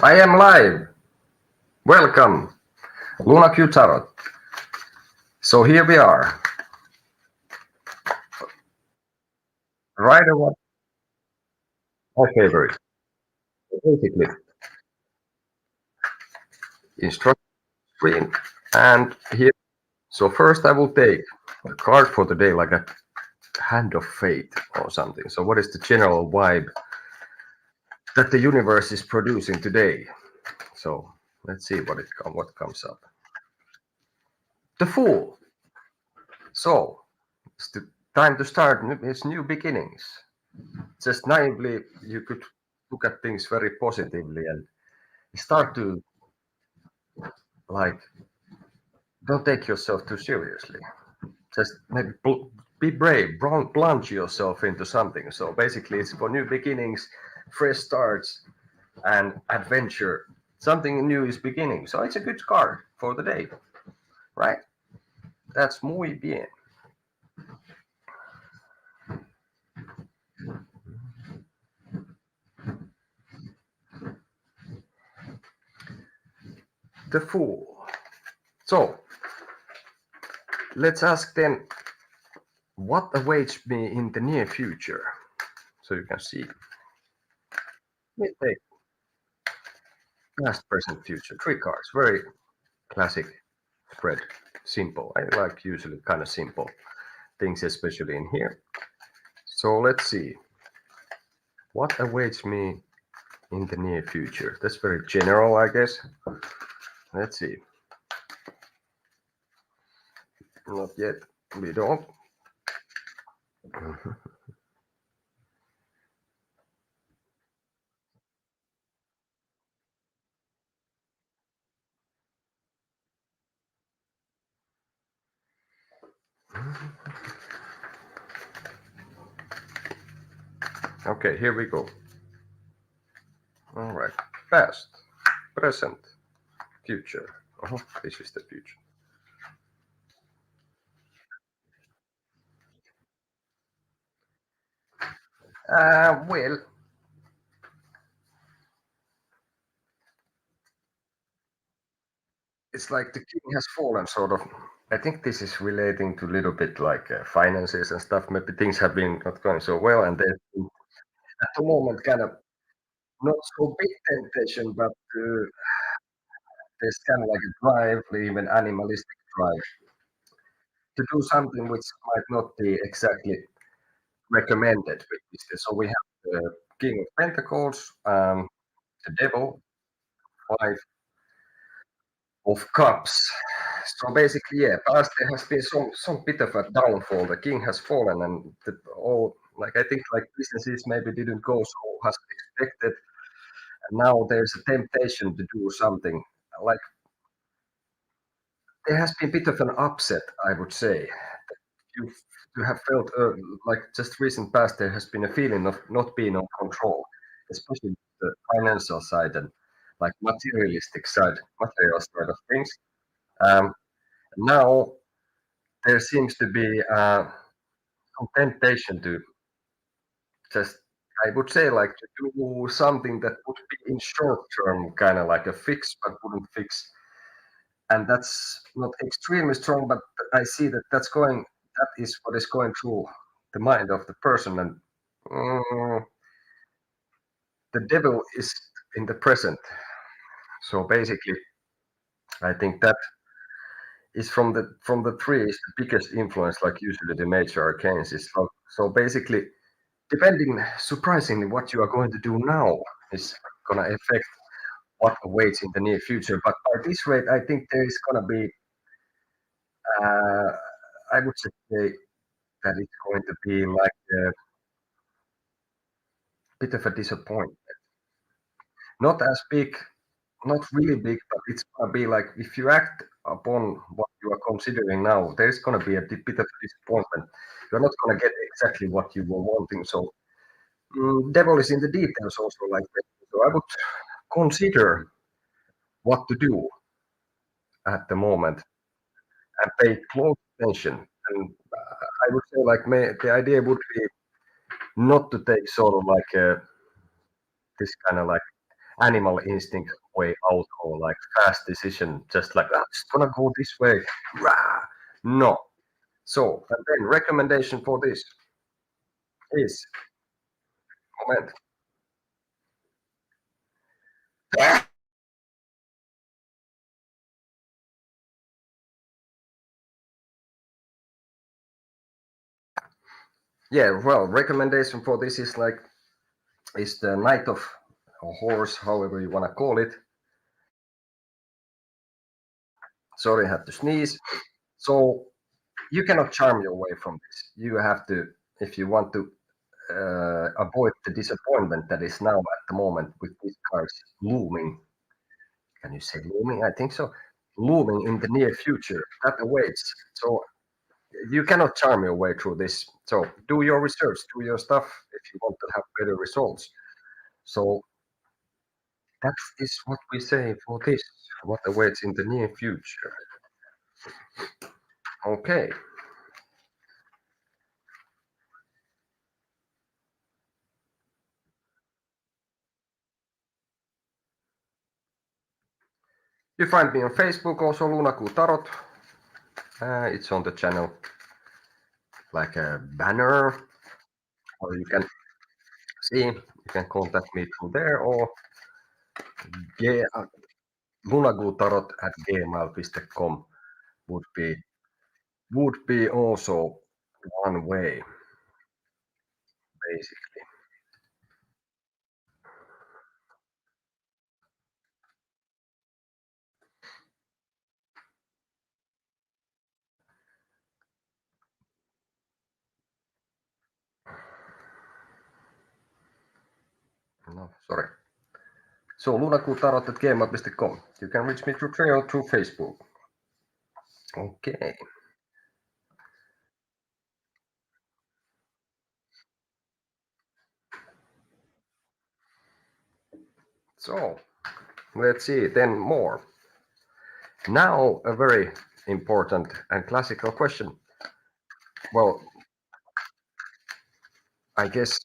I am live. Welcome, Luna Q Tarot. So here we are. Right away, my favorite. Basically, instruction screen and here. So first I will take a card for the day, like a hand of fate or something. So what is the general vibe that the universe is producing today? So let's see what comes up. The Fool. So it's the time to start. It's new beginnings. Just naively, you could look at things very positively and start to like don't take yourself too seriously. Just maybe be brave, plunge yourself into something. So basically, it's for new beginnings, fresh starts, and adventure. Something new is beginning. So it's a good card for the day, right? That's muy bien. The Fool. So let's ask then, what awaits me in the near future? So you can see. Let me take past, present, future. Three cards. Very classic spread. Simple. I like usually kind of simple things, especially in here. So let's see. What awaits me in the near future? That's very general, I guess. Let's see. Not yet. We don't. Okay, here we go. All right. Past, present, future. This is the future. Well, it's like the king has fallen, sort of. I think this is relating to a little bit like finances and stuff. Maybe things have been not going so well, and there's at the moment kind of not so big temptation, but there's kind of like a drive, even animalistic drive, to do something which might not be exactly recommended with this. So we have the King of Pentacles, the Devil, Five of Cups. So basically, yeah, past there has been some bit of a downfall. The king has fallen, and all like I think like businesses maybe didn't go so as expected. And now there's a temptation to do something like there has been a bit of an upset, I would say. You you have felt like just recent past there has been a feeling of not being on control, especially the financial side and like materialistic side, material side of things. Um, Now there seems to be some temptation to just, I would say, like to do something that would be in short term, kind of like a fix, but wouldn't fix. And that's not extremely strong, but I see that that is what is going through the mind of the person. And mm, the devil is in the present. So basically, I think that is from the three is the biggest influence, like usually the major arcanes is so basically depending surprisingly what you are going to do now is going to affect what awaits in the near future. But by this rate, I think there is going to be uh, I would say that it's going to be like a bit of a disappointment, not as big, not really big, but it's going to be like if you act upon what you are considering now, there's going to be a bit of a disappointment. You're not going to get exactly what you were wanting. So devil is in the details also like that. So I would consider what to do at the moment and pay close attention. And I would say, like, the idea would be not to take sort of like this kind of like animal instinct way out or like fast decision, just like I'm just gonna go this way. Rah! No. So, and then recommendation for this is moment. Yeah, well, recommendation for this is like is the Night of a Horse, however you wanna call it. Sorry, I had to sneeze. So you cannot charm your way from this. You have to, if you want to avoid the disappointment that is now at the moment with these cars looming. Can you say looming? I think so. Looming in the near future that awaits. So you cannot charm your way through this. So do your research, do your stuff if you want to have better results. So that is what we say for this. What awaits in the near future. Okay. You find me on Facebook also, Lunaku Tarot. It's on the channel like a banner, or you can see, you can contact me through there or lunagutarot@gmail.com would be also one way, basically. No, sorry. So lunagutarot@gmail.com. You can reach me through there or through Facebook. Okay. So let's see then more. Now a very important and classical question. Well, I guess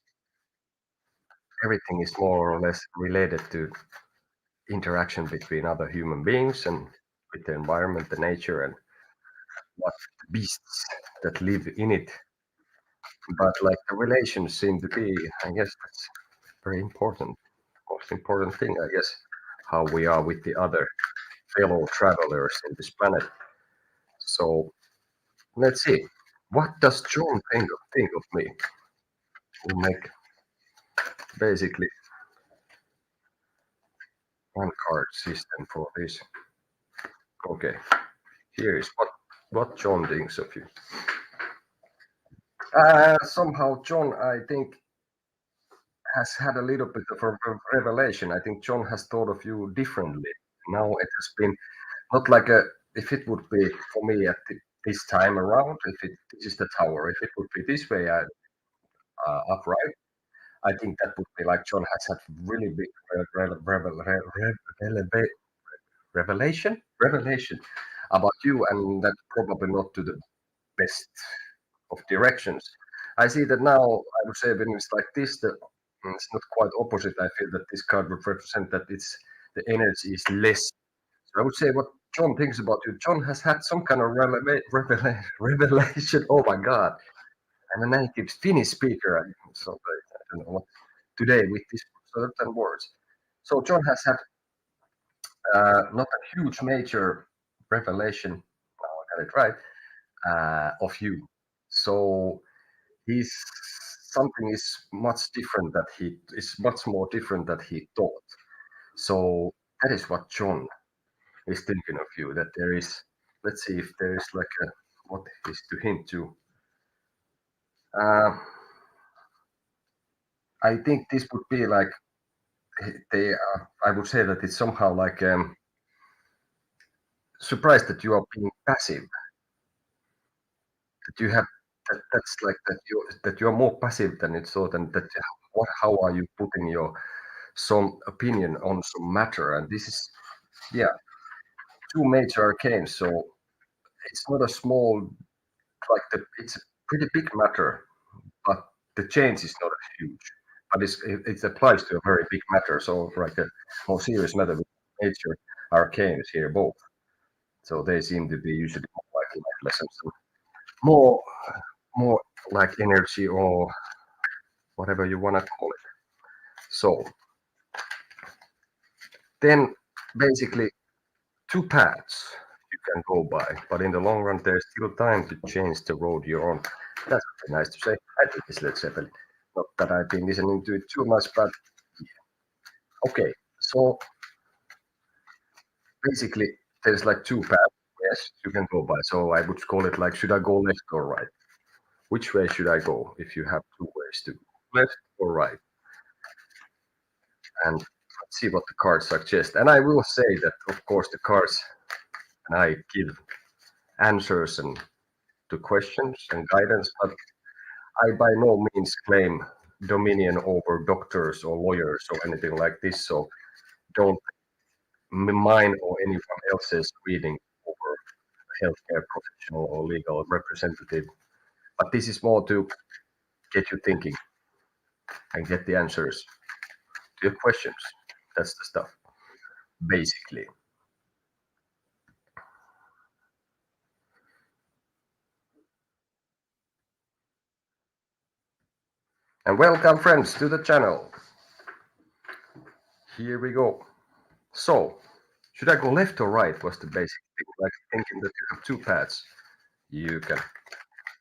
everything is more or less related to interaction between other human beings and with the environment, the nature, and what beasts that live in it. But like the relations seem to be, I guess that's very important. Most important thing, I guess, how we are with the other fellow travelers in this planet. So let's see. What does John think of me? We'll make basically one card system for this. Okay, here is what John thinks of you. Somehow, John, I think, has had a little bit of a revelation. I think John has thought of you differently. Now it has been not like a, if it would be for me at this time around, if this is the tower, if it would be this way, upright, I think that would be like John has had really big revelation about you, and that probably not to the best of directions. I see that now, I would say when it's like this, it's not quite opposite. I feel that this card would represent that the energy is less. So I would say what John thinks about you. John has had some kind of revelation. Oh my God. I'm a native Finnish speaker. So I don't know what today with these certain words. So John has had not a huge major revelation. Now I got it right, of you. So he's something is much different that he is much more different that he thought. So that is what John is thinking of you. That there is, let's see if there is like a what is to hint to. Uh, I think this would be like they. I would say that it's somehow like surprised that you are being passive. That you have that's like that you're more passive than it thought, and that what how are you putting your some opinion on some matter, and this is yeah two major arcanes, so it's not a small it's a pretty big matter, but the change is not a huge. But it applies to a very big matter. So like a more serious matter with nature, arcanes here both. So they seem to be usually more like life lessons, and more more like energy or whatever you want to call it. So then basically two paths you can go by, but in the long run there's still time to change the road you're on. That's very nice to say. I think it's Led Zeppelin. Not that I've been listening to it too much, but okay. So basically there's like two paths, yes, you can go by. So I would call it like, should I go left or right? Which way should I go if you have two ways to go, left or right? And let's see what the cards suggest. And I will say that, of course, the cards and I give answers and to questions and guidance, but I by no means claim dominion over doctors or lawyers or anything like this. So don't mine or anyone else's reading over a healthcare professional or legal representative. But this is more to get you thinking and get the answers to your questions. That's the stuff, basically. And welcome, friends, to the channel. Here we go. So, should I go left or right? Was the basic thing. Like thinking that you have two paths you can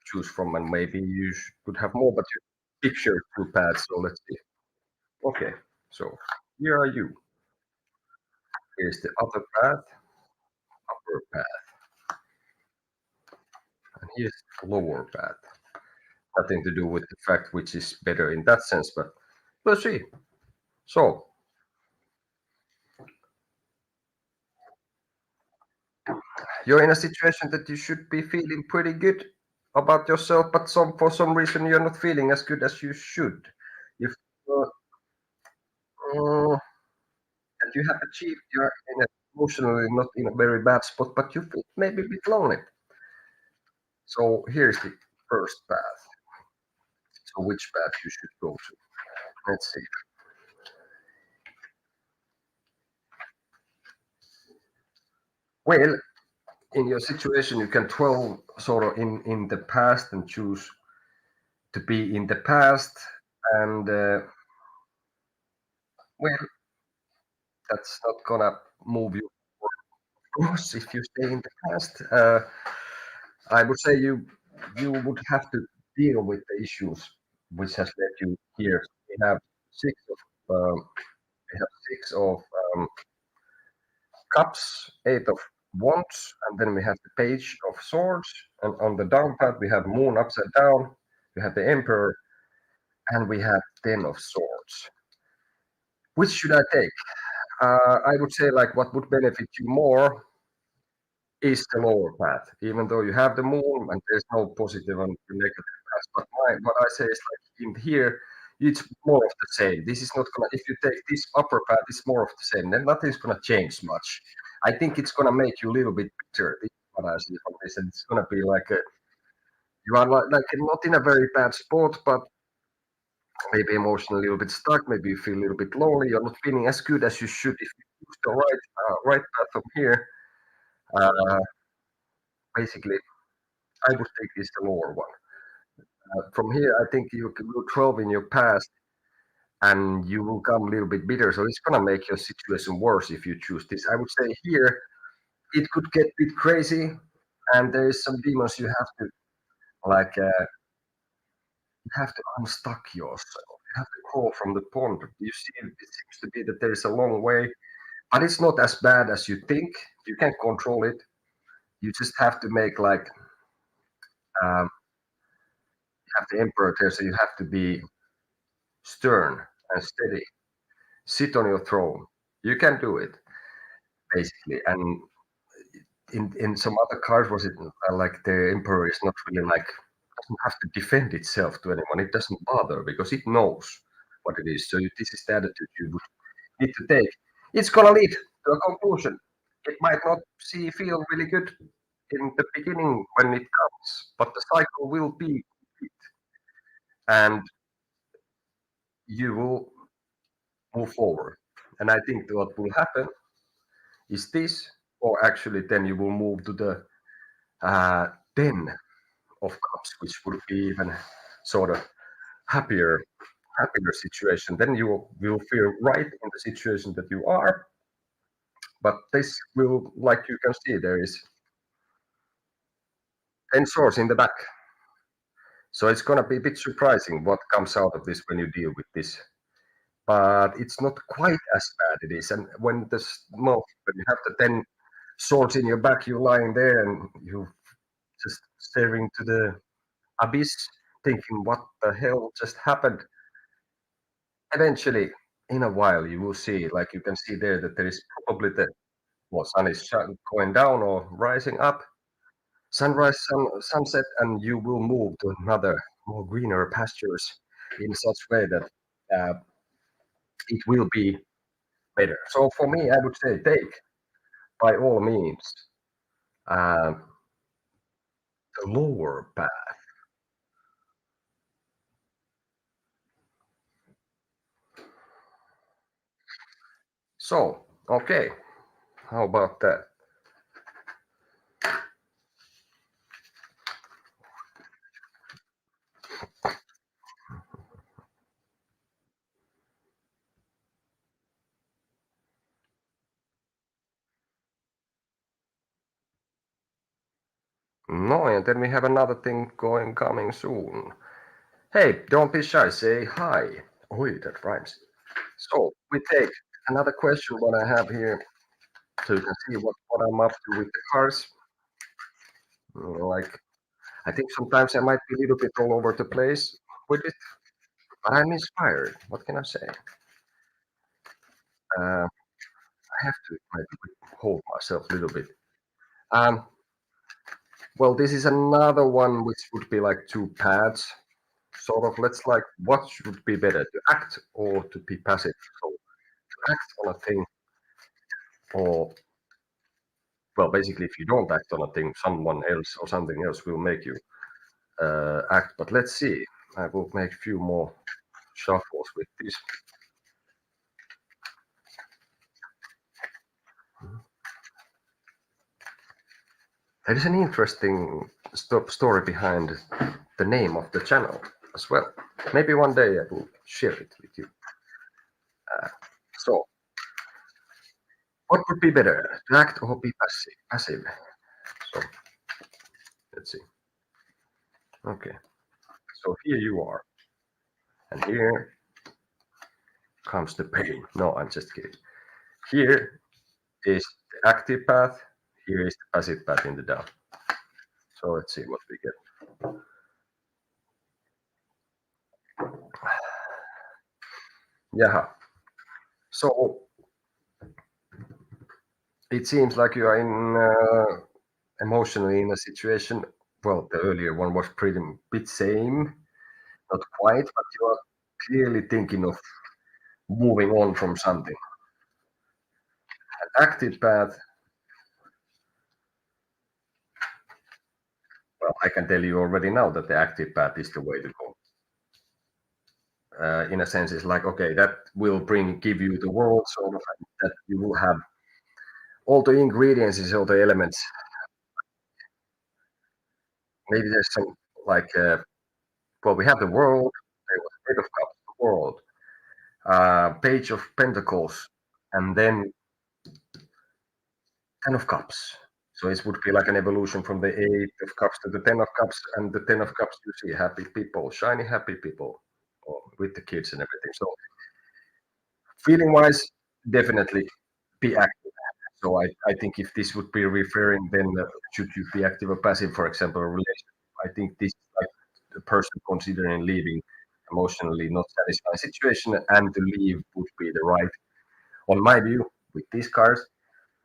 choose from, and maybe you could have more, but you picture two paths. So let's see. Okay, so here are you. Here's the upper path, upper path, and here's the lower path. Nothing to do with the fact which is better in that sense, but we'll see. So you're in a situation that you should be feeling pretty good about yourself, but for some reason you're not feeling as good as you should. You feel that you have achieved, you're in a, emotionally not in a very bad spot, but you feel maybe a bit lonely. So here's the first path. So which path you should go to? Let's see. Well, in your situation, you can dwell sort of in the past and choose to be in the past, and well, that's not gonna move you. Of course, if you stay in the past, I would say you would have to deal with the issues which has led you here. We have six of we have six of cups, eight of wands, and then we have the page of swords. And on the down part we have moon upside down. We have the emperor, and we have ten of swords. Which should I take? I would say like what would benefit you more is the lower path, even though you have the moon and there's no positive and negative path. But what I say is like in here, it's more of the same. This is not gonna. If you take this upper path, it's more of the same. Then nothing's gonna change much. I think it's gonna make you a little bit bitter. This is what I see from this, and it's gonna be like you are like not in a very bad spot, but maybe emotionally a little bit stuck. Maybe you feel a little bit lonely. You're not feeling as good as you should if you choose the right path from here. Uh, Basically, I would take this the lower one. From here, I think you can go 12 in your past and you will come a little bit bitter. So it's going to make your situation worse if you choose this. I would say here, it could get a bit crazy and there is some demons you have to like, you have to unstuck yourself. You have to crawl from the pond. You see, it seems to be that there is a long way, but it's not as bad as you think. You can control it. You just have to make like, um, you have the emperor there, so you have to be stern and steady. Sit on your throne. You can do it basically. And in some other cards, was it like the emperor is not really like doesn't have to defend itself to anyone. It doesn't bother because it knows what it is. So this is the attitude you would need to take. It's gonna lead to a conclusion. It might not feel really good in the beginning when it comes, but the cycle will be complete. And you will move forward. And I think what will happen is this, or actually then you will move to the 10 of cups, which would be even sort of happier, happier situation. Then you will feel right in the situation that you are. But this will, like you can see, there is 10 swords in the back. So it's gonna be a bit surprising what comes out of this when you deal with this. But it's not quite as bad it is. And when when you have the 10 swords in your back, you're lying there and you just staring to the abyss, thinking, what the hell just happened? Eventually, in a while, you will see, like you can see there, that there is probably the sun is going down or rising up, sunrise, sunset, and you will move to another more greener pastures in such way that uh, it will be better. So for me, I would say take by all means uh, the lower path. So, okay, how about that? No, and then we have another thing coming soon. Hey, don't be shy, say hi. Oi, that rhymes. So we take another question what I have here, so you can see what I'm up to with the cars. Like I think sometimes I might be a little bit all over the place with it, but I'm inspired. What can I say? I have to maybe hold myself a little bit. Um, well, this is another one which would be like two paths, sort of. Let's like, what should be better, to act or to be passive? So to act on a thing, or well, basically, if you don't act on a thing, someone else or something else will make you act. But let's see. I will make a few more shuffles with this. There is an interesting story behind the name of the channel as well. Maybe one day I will share it with you. So, what would be better, to act or be passive? Passive. So, let's see. Okay. So here you are, and here comes the pain. No, I'm just kidding. Here is the active path. Here is the passive path in the down. So let's see what we get. Yeah. So it seems like you are in emotionally in a situation. Well, the earlier one was pretty bit same, not quite, but you are clearly thinking of moving on from something. An active path, well, I can tell you already now that the active path is the way to go. In a sense, it's like okay, that will give you the world sort of, and that you will have all the ingredients, all the elements. Maybe there's some like well, we have the world, there was Eight of Cups, the world, Page of Pentacles, and then Ten of Cups. So it would be like an evolution from the Eight of Cups to the Ten of Cups, and the Ten of Cups you see happy people, shiny happy people, with the kids and everything. So feeling wise, definitely be active. So I think if this would be referring, then should you be active or passive, for example, a relationship? I think this is like the person considering leaving emotionally not satisfying situation, and to leave would be the right, on my view, with these cards.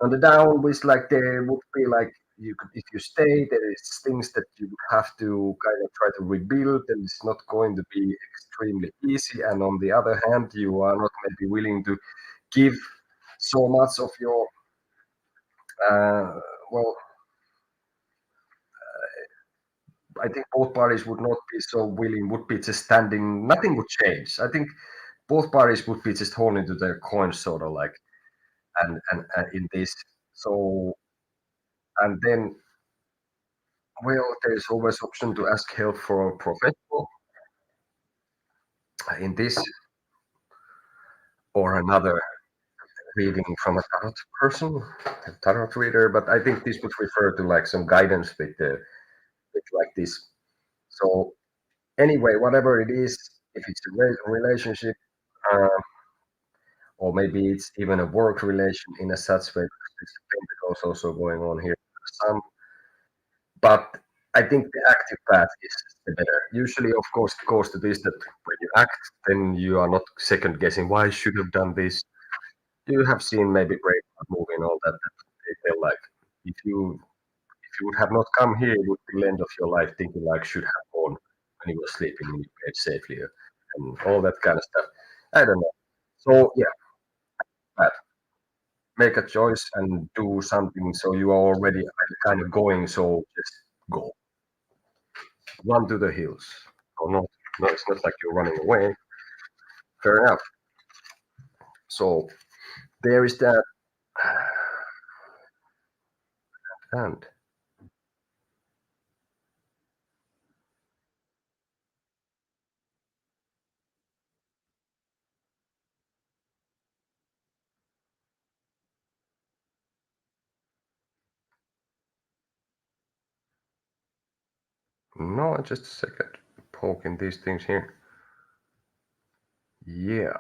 On the down, which like there would be like you could, if you stay, there is things that you would have to kind of try to rebuild, and it's not going to be extremely easy. And on the other hand, you are not maybe willing to give so much of your uh, well, I think both parties would not be so willing, would be just standing, nothing would change. I think both parties would be just holding to their coins, sort of like, and in this. So, and then, well, there's always option to ask help for a professional in this, or another reading from a tarot person, a tarot reader. But I think this would refer to like some guidance with like this. So anyway, whatever it is, if it's a relationship, uh, or maybe it's even a work relation in a such way, because there's the pentacles also going on here. Some, but I think the active path is the better. Usually, of course, it goes to this that when you act, then you are not second guessing why I should have done this. You have seen maybe Braveheart movie and all that. That they feel like if you would have not come here, you would be the end of your life thinking like should have gone when you were sleeping in your bed safely and all that kind of stuff. I don't know. So yeah, but make a choice and do something so you are already kind of going. So just go, run to the hills. Or not? No, it's not like you're running away. Fair enough. So there is that, and no, just a second. Poking these things here. Yeah.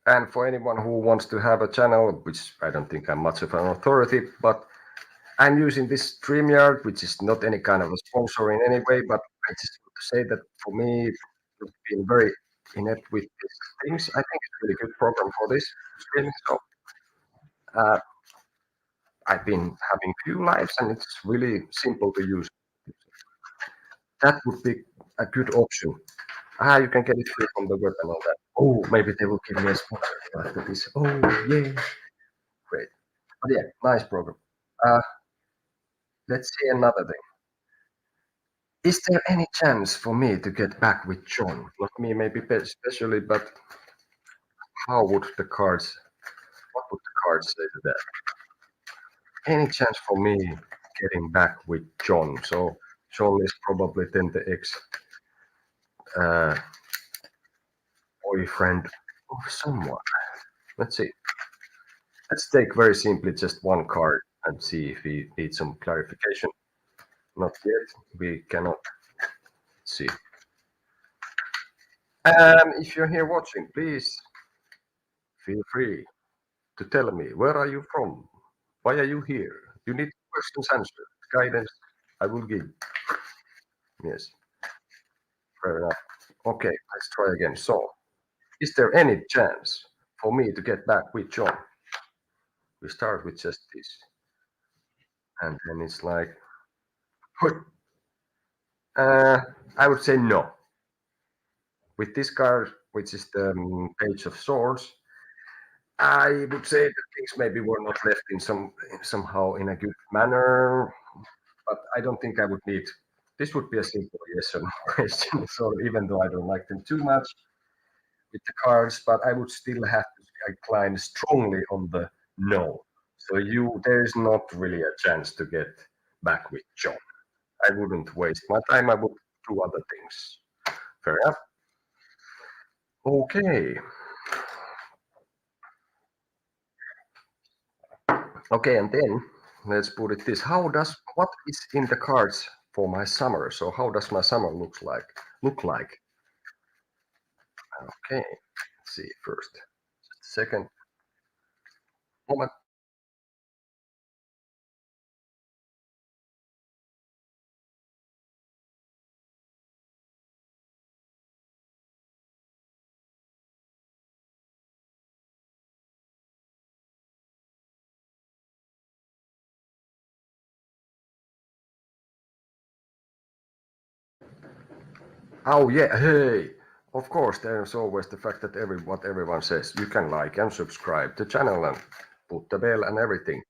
And for anyone who wants to have a channel, which I don't think I'm much of an authority, but I'm using this StreamYard, which is not any kind of a sponsor in any way, but I just want to say that for me, I've been very inept with these things. I think it's a really good program for this streaming. So uh, I've been having few lives, and it's really simple to use. That would be a good option. You can get it free from the web and all that. Oh, maybe they will give me a sponsor after this. Oh, yeah, great. But yeah, nice program. Uh, let's see another thing. Is there any chance for me to get back with John? Not me, maybe especially, but how would the cards, what would the cards say to that? Any chance for me getting back with John? So John is probably then the ex uh, boyfriend of someone. Let's see. Let's take very simply just one card and see if we need some clarification. Not yet. We cannot see. If you're here watching, please feel free to tell me where are you from? Why are you here? You need questions answered. Guidance I will give. Yes, fair enough. Okay, let's try again. So, is there any chance for me to get back with John? We start with just this. And then it's like, uh, I would say no. With this card, which is the Page of Swords, I would say that things maybe were not left in somehow in a good manner, but I don't think I would need. This would be a simple yes or no question. So even though I don't like them too much with the cards, but I would still have to incline strongly on the no. So there's not really a chance to get back with John. I wouldn't waste my time. I would do other things. Fair enough. Okay. Okay, and then let's put it this. What is in the cards for my summer? So how does my summer look like? Look like? Okay, let's see first. Just a second. Moment. Oh yeah, hey. Of course, there's always the fact that what everyone says. You can like and subscribe to the channel and put the bell and everything.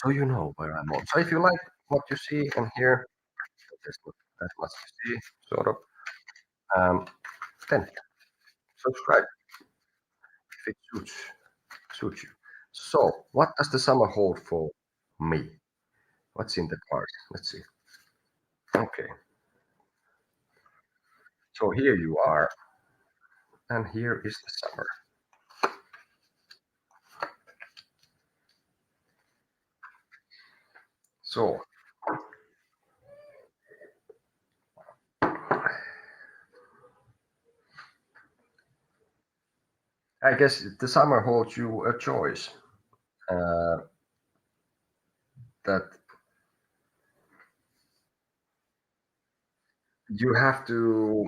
so you know where I'm on. So if you like what you see and hear, there's not that much to see, sort of, um, then subscribe if it suits you. So, what does the summer hold for me? What's in the cards? Let's see. Okay, so here you are, and here is the summer. So, I guess the summer holds you a choice uh, that you have to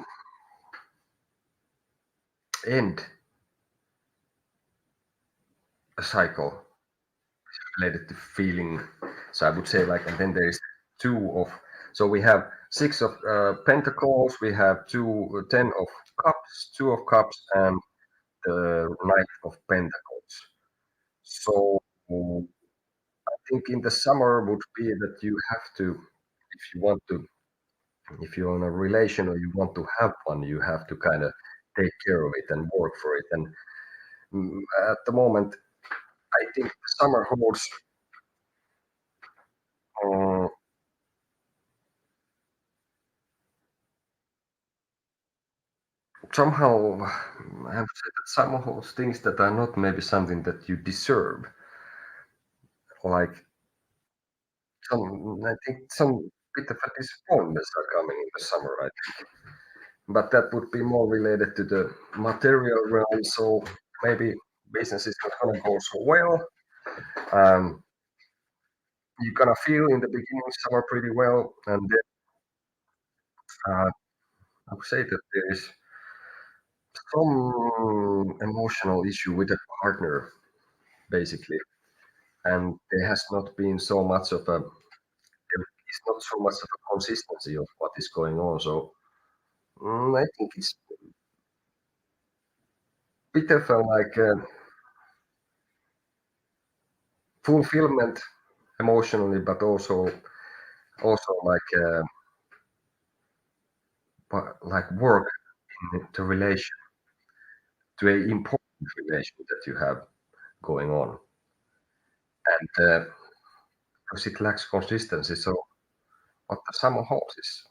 end a cycle related to feeling. So I would say like, and then there's two of. So we have six of pentacles. We have ten of cups, two of cups, and the knight of pentacles. So I think in the summer would be that you have to, if you want to, if you're in a relation or you want to have one, you have to kind of take care of it and work for it. And at the moment, I think the summer holds uh, somehow I have said that some of those things that are not maybe something that you deserve, like I think some bit of a disappointments are coming in the summer, right? But that would be more related to the material realm. So maybe business is not going to go so well. Um, you're gonna feel in the beginning summer pretty well, and then I would say that there is some emotional issue with the partner, basically, and there has not been so much of a it's not so much of a consistency of what is going on. So I think it's bit of a like fulfillment emotionally, but also like work in the relation to a important relation that you have going on, and because it lacks consistency. So what the summer holds is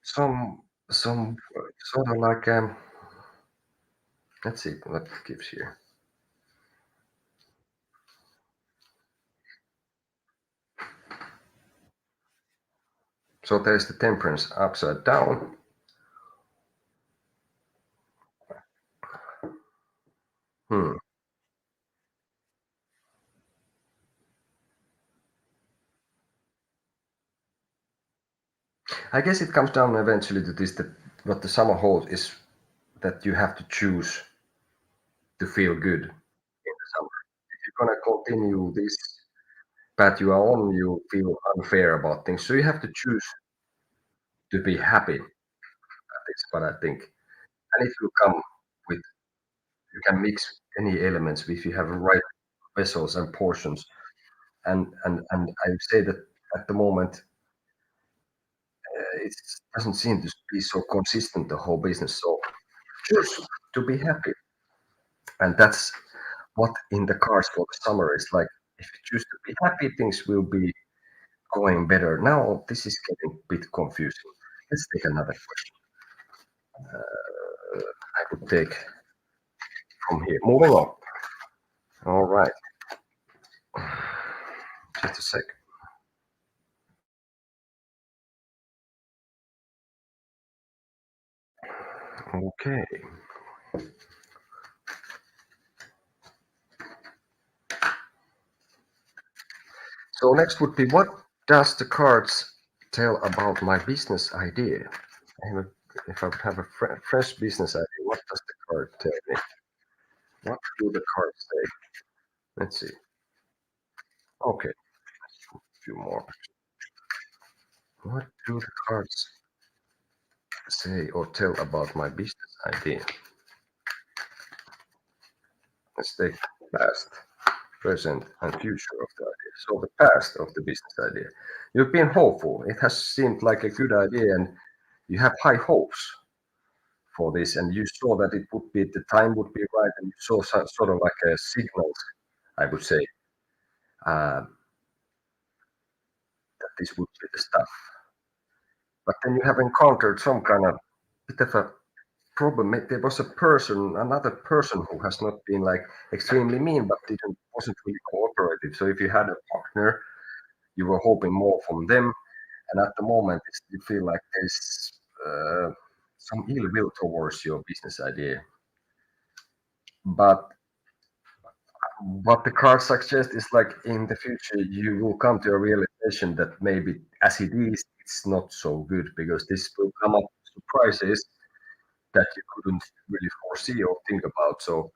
some sort of like let's see what it gives here. So there's the temperance upside down. Hmm. I guess it comes down eventually to this that what the summer holds is that you have to choose to feel good in the summer. If you're gonna continue this path you are on, you feel unfair about things. So you have to choose to be happy. That's what I think. And if you come with, you can mix any elements if you have the right vessels and portions. And I would say that at the moment it doesn't seem to be so consistent the whole business. So choose to be happy, and that's what in the cards for the summer is like. If you choose to be happy, things will be going better. Now this is getting a bit confusing. Let's take another question. I would take from here. Moving on. All right. Just a sec. Okay. So next would be what does the cards tell about my business idea? I have a, if I would have a fresh business idea, what does the card tell me? What do the cards say? Let's see. Okay, a few more. What do the cards say or tell about my business idea? Let's take past, present, and future of the idea. So the past of the business idea. You've been hopeful. It has seemed like a good idea, and you have high hopes for this, and you saw that it would be the time would be right, and you saw sort of like a signals, I would say, uh, that this would be the stuff. But then you have encountered some kind of bit of a problem. There was a person, another person who has not been like extremely mean, but wasn't really cooperative. So if you had a partner, you were hoping more from them, and at the moment you feel like there's some ill will towards your business idea. But what the card suggests is like in the future you will come to a realization that maybe as it is, it's not so good because this will come up with surprises that you couldn't really foresee or think about. So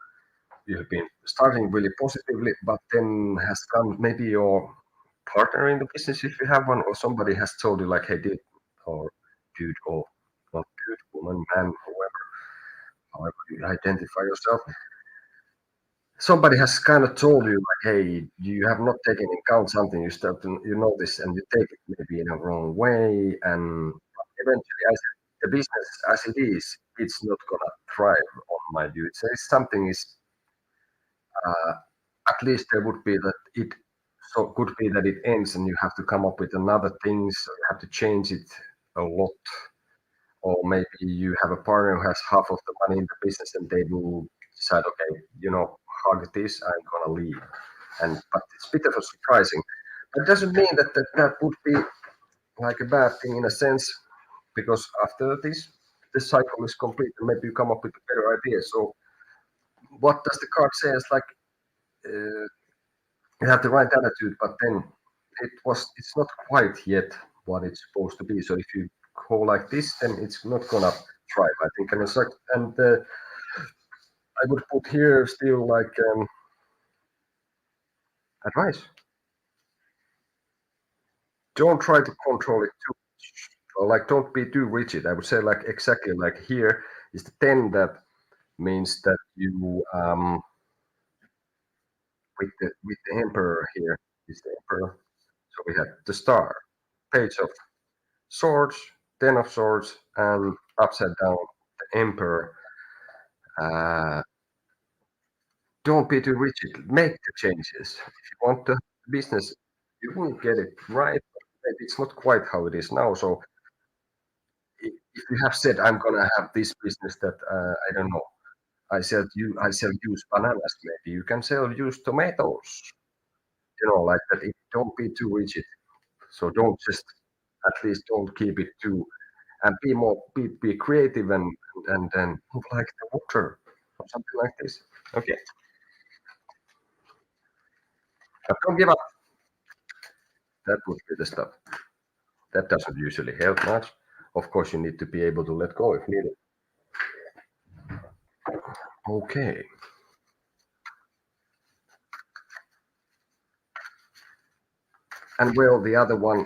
you have been starting really positively, but then has come maybe your partner in the business, if you have one, or somebody has told you like, hey, dude, or dude, or not dude, woman, man, however you identify yourself. Somebody has kind of told you like, hey, you have not taken into account something. You start to you notice, and you take it maybe in a wrong way, and eventually, as the business as it is, it's not gonna thrive on my view. It's something is uh, at least there would be that it so could be that it ends and you have to come up with another things, or you have to change it a lot, or maybe you have a partner who has half of the money in the business and they will decide, okay, hug this, I'm gonna leave. And but it's a bit of a surprising. That doesn't mean that would be like a bad thing in a sense, because after this, the cycle is complete and maybe you come up with a better idea. So what does the card say? It's like uh, you have the right attitude, but then it's not quite yet what it's supposed to be. So if you go like this, then it's not gonna thrive, I think. And I would put here still like advice. Don't try to control it too much. Or like don't be too rigid. I would say like exactly like here is the 10 that means that you with the emperor here is the emperor. So we have the star, page of swords, 10 of swords, and upside down the emperor. Uh, don't be too rigid. Make the changes. If you want the business, you will get it right. Maybe it's not quite how it is now. So if you have said, I'm gonna have this business that I don't know, I sell used bananas. Maybe you can sell used tomatoes. Like that. Don't be too rigid. So don't just at least don't keep it too and be creative and then move like the water or something like this. Okay, but don't give up. That would be the stuff. That doesn't usually help much. Of course, you need to be able to let go if needed. Okay, and well, the other one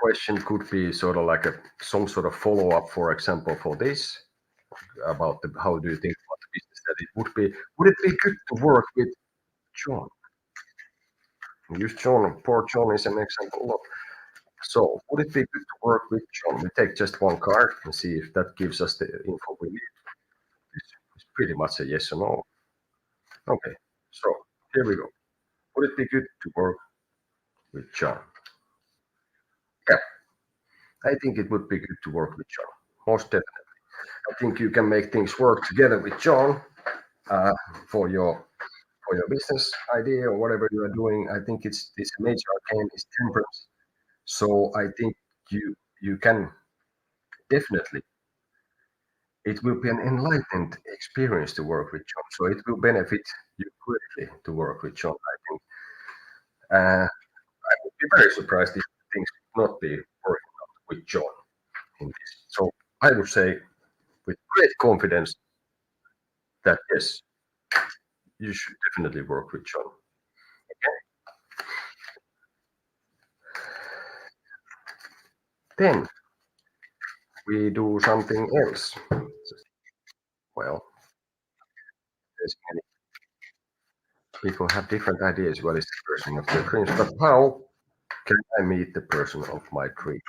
question could be sort of like some sort of follow up, for example, for this about how do you think about the business that it would be? Would it be good to work with John? Use John. Poor John is an example of. So would it be good to work with John? We take just one card and see if that gives us the info we need. It's pretty much a yes or no. Okay, so here we go. Would it be good to work with John? Yeah, I think it would be good to work with John. Most definitely. I think you can make things work together with John uh, for your business idea or whatever you are doing. I think it's this major arcane is temperance. So I think you can definitely it will be an enlightened experience to work with John. So it will benefit you greatly to work with John, I think. I would be very surprised if things would not be working out with John in this. So I would say with great confidence that yes, you should definitely work with John. Okay. Then we do something else. Well, there's many. People have different ideas what is the person of their dreams, but how can I meet the person of my dreams?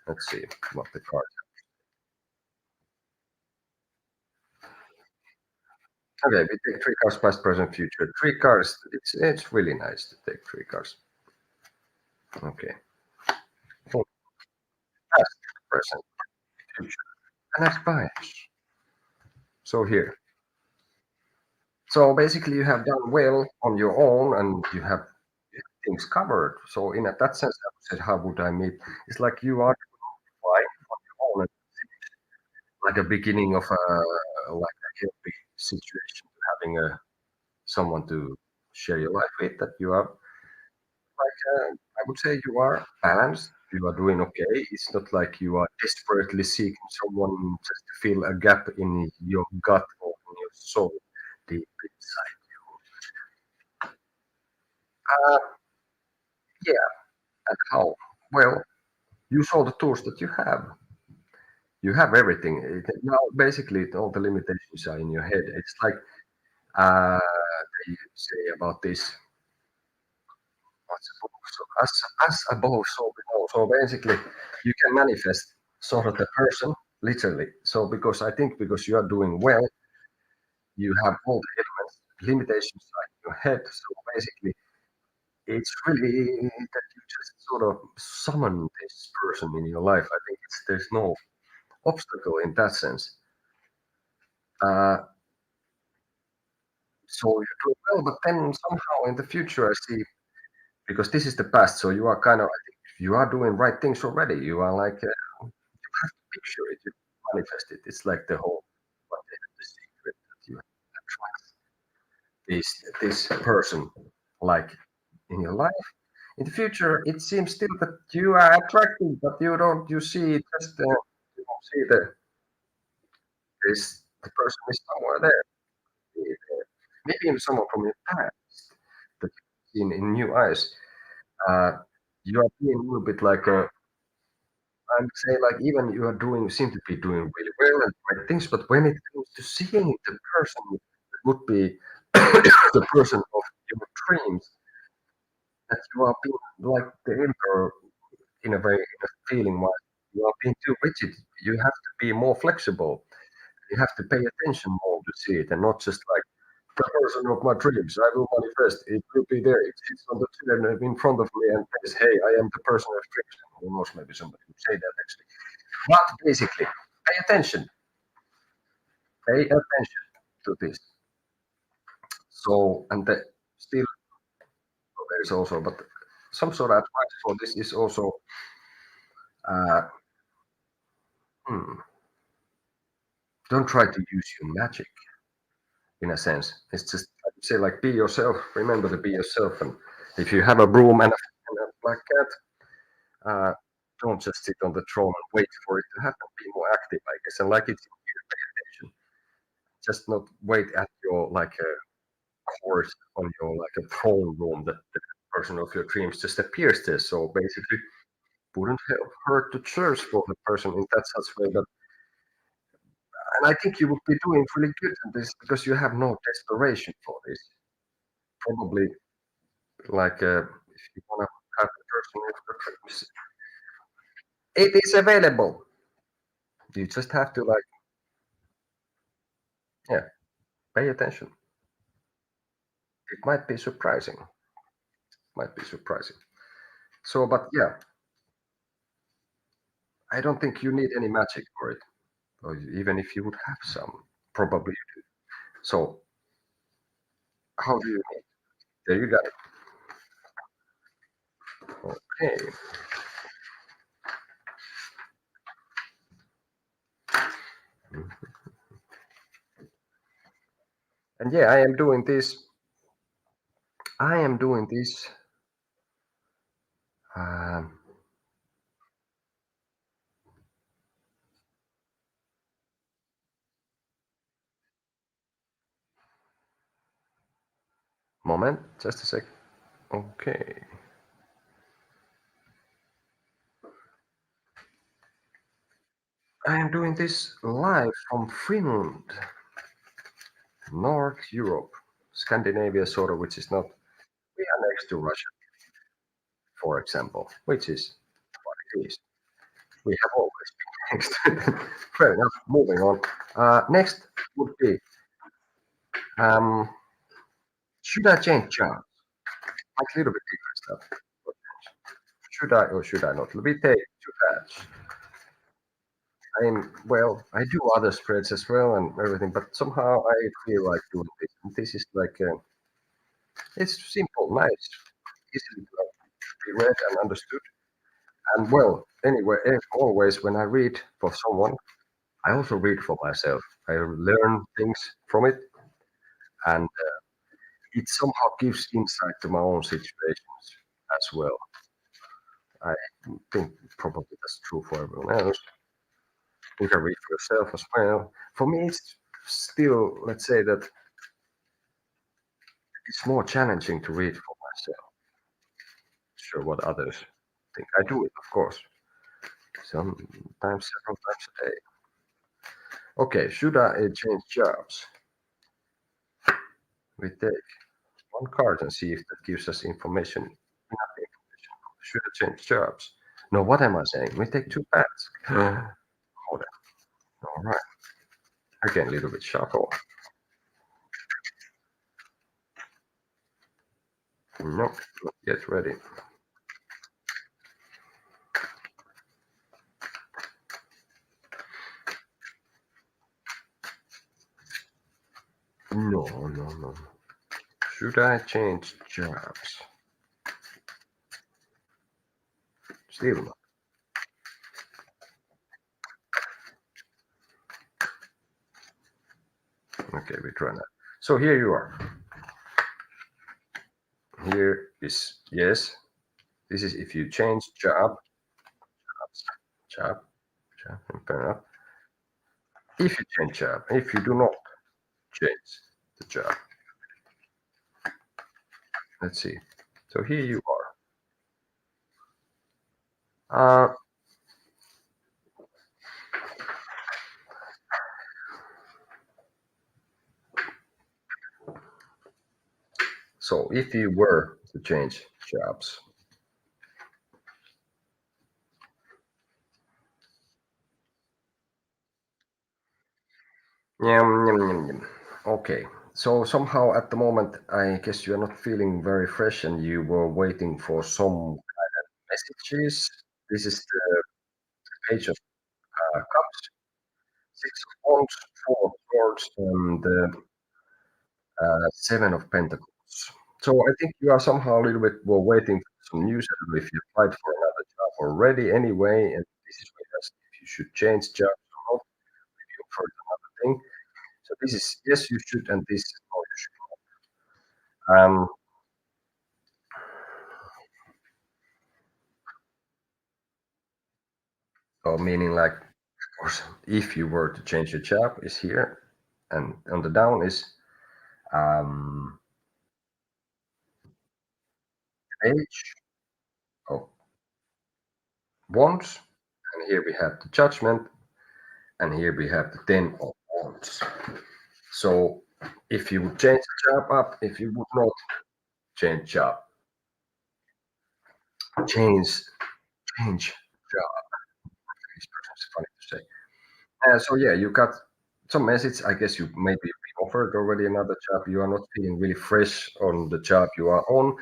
Let's see what the card. Okay, we take three cards, past, present, future. Three cards. It's really nice to take three cards. Okay. For past, present, future, and that's bias. So here. So basically, you have done well on your own, and you have things covered. So in that sense, I would say, how would I meet? It's like you are fine on your own, and like a beginning of a healthy situation, having a someone to share your life with. That you are I would say you are balanced. You are doing okay. It's not like you are desperately seeking someone just to fill a gap in your gut or in your soul deep inside. Uh, yeah, and how? Well, use all the tools that you have. You have everything. Now, basically, all the limitations are in your head. It's like they say about this. What's above? So as above, so below. So basically, you can manifest sort of the person literally. So because I think because you are doing well, you have all the elements, limitations are in your head. So basically, it's really that you just sort of summon this person in your life. I think there's no obstacle in that sense. Uh, so you do well, but then somehow in the future, I see because this is the past. So you are kind of, I think you are doing right things already. You are like you have to picture it, you manifest it. It's like the whole what they have the secret that you attract this person like in your life. In the future, it seems still that you are attractive, but you see just you don't see the person is somewhere there. Maybe in someone from your past that you've seen in new eyes. Uh, you are being a little bit like a I would say like even you are doing seem to be doing really well and great things, but when it comes to seeing the person that would be the person of your dreams, that you are being like the emperor in a very in a feeling wise, you are being too rigid. You have to be more flexible. You have to pay attention more to see it and not just like the person of my dreams. I will manifest. It will be there. It sits on the chair in front of me and says, "Hey, I am the person of dreams." Who knows? Maybe somebody would say that actually. But basically, pay attention. Pay attention to this. So, and still, there is also, but some sort of advice for this is also, uh, hmm, don't try to use your magic in a sense. It's just, I would say, like, be yourself. Remember to be yourself. And if you have a broom and a black cat, don't just sit on the throne and wait for it to happen. Be more active, I guess. And like it's here, pay attention. Just not wait at your like a course on your like a throne room that the person of your dreams just appears there. So basically, wouldn't have hurt to search for the person in that such way. But and I think you would be doing really good in this because you have no desperation for this. Probably like if you want to have the person of your dreams, it is available. You just have to like yeah, pay attention. It might be surprising. Might be surprising. So, but yeah, I don't think you need any magic for it. Or even if you would have some, probably you do. So, how do you need? There you got it. Okay. And yeah, I am doing this. I am doing this. Um, moment, just a sec. Okay. I am doing this live from Finland, North Europe. Scandinavia, sort of, which is not. We are next to Russia, for example, which is what it is. We have always been next to them. Fair enough. Moving on. Next would be um, should I change jobs? Like a little bit different stuff. Should I or should I not? We take two paths. Well, I do other spreads as well and everything, but somehow I feel like doing this. And this is like it's simple, nice, easily to be read and understood. And well, anyway, always when I read for someone, I also read for myself. I learn things from it, and it somehow gives insight to my own situations as well. I think probably that's true for everyone else. You can read for yourself as well. For me, it's still, let's say that it's more challenging to read for myself. Sure, what others think. I do it, of course, sometimes, several times a day. Okay, should I change jobs? We take one card and see if that gives us information. Enough information. Should I change jobs? No, what am I saying? We take two paths. Hold on. All right. Again, a little bit shuffle. Nope, not yet ready. No, no, no. Should I change jobs? Still not. Okay, we try that. So here you are. Here is yes. This is if you change job, job, fair enough. If you change job, if you do not change the job. Let's see. So here you are. So if you were to change jobs, yum, yum, yum, yum. Okay. So somehow at the moment, I guess you are not feeling very fresh, and you were waiting for some messages. This is the page of cups, six of wands, four of swords, and the seven of pentacles. So I think you are somehow a little bit were waiting for some news. I don't know if you applied for another job already anyway, and this is where you ask if you should change jobs or not, maybe offer another thing. So this is yes, you should, and this is no, you should not. So meaning like, of course, if you were to change your job, is here, and on the down is um, page of wands, and here we have the judgment, and here we have the ten of wands. So if you would change the job up, if you would not change job, change change job. This person is funny to say. So yeah, you got some message. I guess you maybe been offered already another job. You are not feeling really fresh on the job you are on.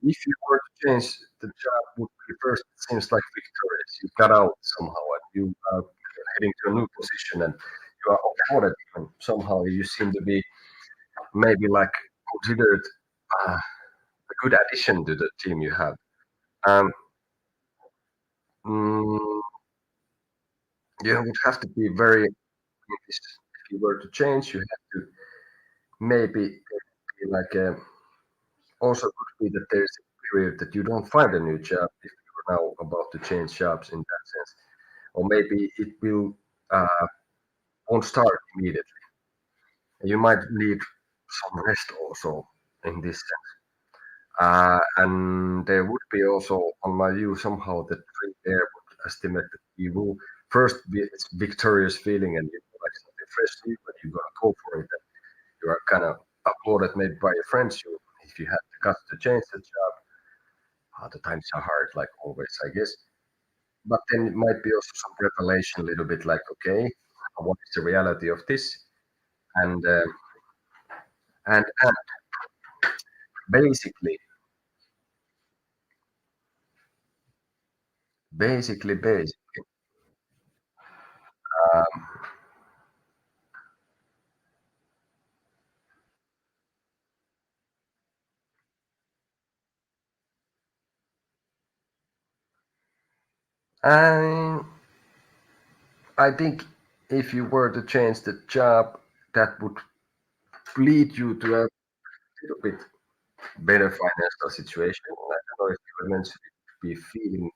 If you were to change the job, would be first. It seems like victorious. You got out somehow, and you are heading to a new position, and you are applauded. And somehow you seem to be maybe like considered a good addition to the team you have. Um, mm, you would have to be very. If you were to change, you have to maybe be like also could be that there's a period that you don't find a new job if you're now about to change jobs in that sense, or maybe it will won't start immediately. You might need some rest also in this sense. And there would be also, on my view, somehow the tree there would estimate that you will first be it's victorious feeling and you feel like something fresh to you, but you're gonna go for it. And you are kind of applauded maybe by your friends. You, if you had the guts to change the job, the times are hard, like always, I guess. But then it might be also some revelation, a little bit like, okay, what is the reality of this? And and basically, basically, um, I I think if you were to change the job, that would lead you to a little bit better financial situation. I don't know if you eventually be feeling,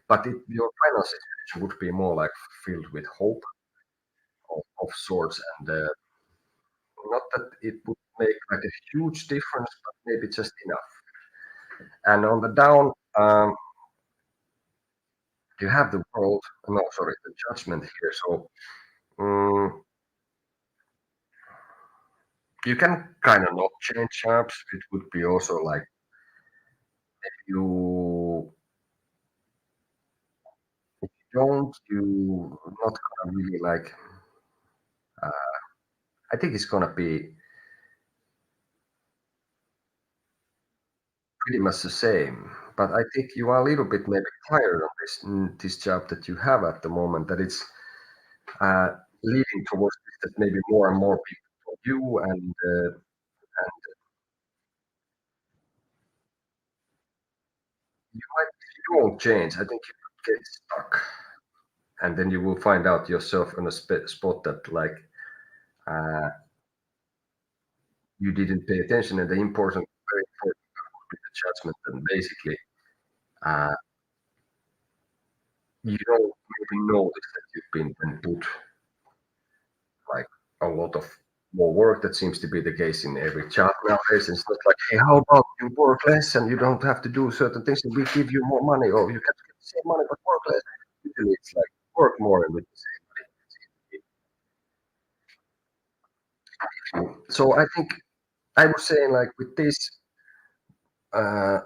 but your financial situation would be more like filled with hope of sorts, and not that it would make like a huge difference, but maybe just enough. And on the down, you have the world, no, sorry, the judgment here. So um, you can kind of not change jobs. It would be also like you don't, you not gonna really like. Uh, I think it's gonna be pretty much the same. But I think you are a little bit maybe tired of this job that you have at the moment. That it's uh, leading towards this, that maybe more and more people know you, and you might, if you don't change, I think you could get stuck, and then you will find out yourself in a spot that like uh, you didn't pay attention, and the important, very important would be the judgment, and basically uh, you don't maybe notice that you've been then put like a lot of more work. That seems to be the case in every job nowadays. It's not like, hey, how about you work less and you don't have to do certain things and we give you more money, or you can get the same money but work less. Usually it's like work more and with the same money. So I think I was saying like with this, uh,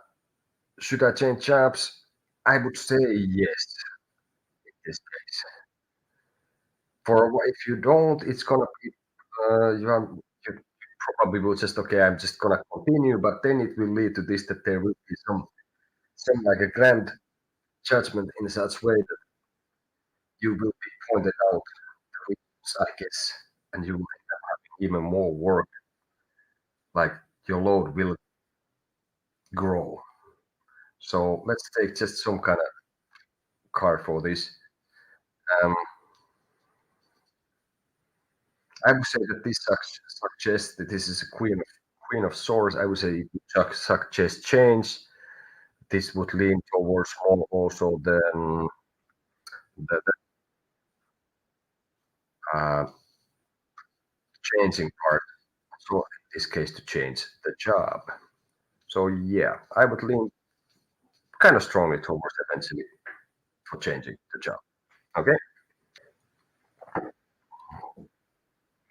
should I change jobs? I would say yes in this case. If you don't, it's gonna be you probably will just, okay, I'm just gonna continue, but then it will lead to this, that there will be some like a grand judgment in such way that you will be pointed out the weakness, I guess, and you will end up having even more work, like your load will grow. So let's take just some kind of card for this. Um, I would say that this suggests that this is a queen of swords. I would say it would suggest change. This would lean towards more also the uh, changing part. So in this case, to change the job. So yeah, I would lean kind of strongly towards eventually for changing the job. Okay.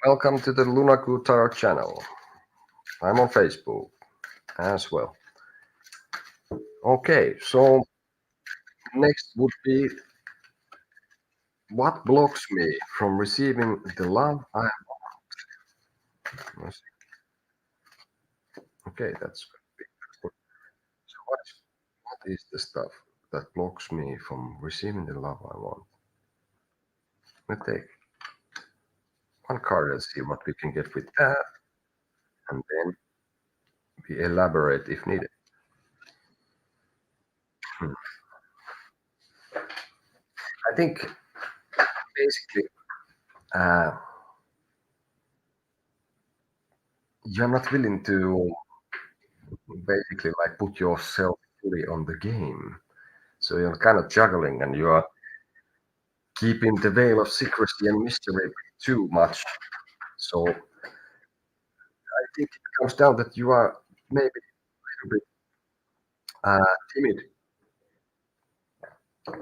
Welcome to the Luna Guitar channel. I'm on Facebook as well. Okay, so next would be, what blocks me from receiving the love I want? Okay, that's good. So what is the stuff that blocks me from receiving the love I want? Let's take one card and see what we can get with that, and then we elaborate if needed. Hmm. I think basically uh, you're not willing to basically like put yourself fully on the game. So you're kind of juggling and you are keeping the veil of secrecy and mystery too much. So I think it comes down that you are maybe a little bit timid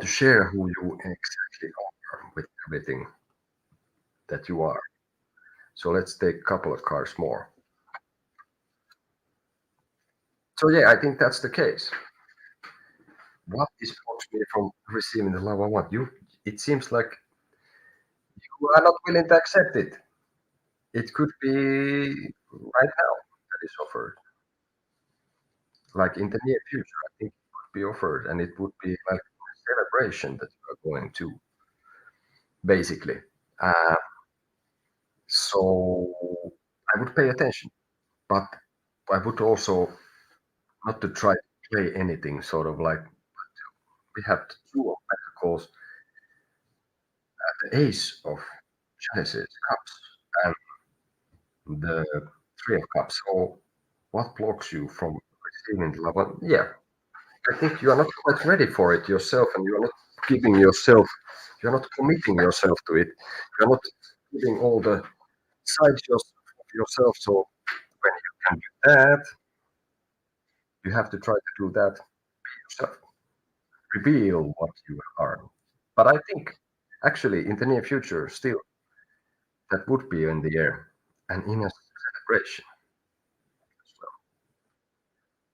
to share who you exactly are with everything that you are. So let's take a couple of cards more. So yeah, I think that's the case. What is blocks me from receiving the love I want? It seems like you are not willing to accept it. It could be right now that is offered. Like in the near future, I think it could be offered, and it would be like a celebration that you are going to, basically. Uh, so I would pay attention, but I would also not to try to play anything sort of like we have the two of pentacles, the ace of chalices, cups, and the three of cups. So what blocks you from receiving the love? Yeah, I think you are not quite ready for it yourself, and you are not giving yourself, you're not committing yourself to it. You're not giving all the sides of yourself. So when you can do that, you have to try to do that yourself. Reveal what you are. But I think actually in the near future, still that would be in the air and in a celebration as well,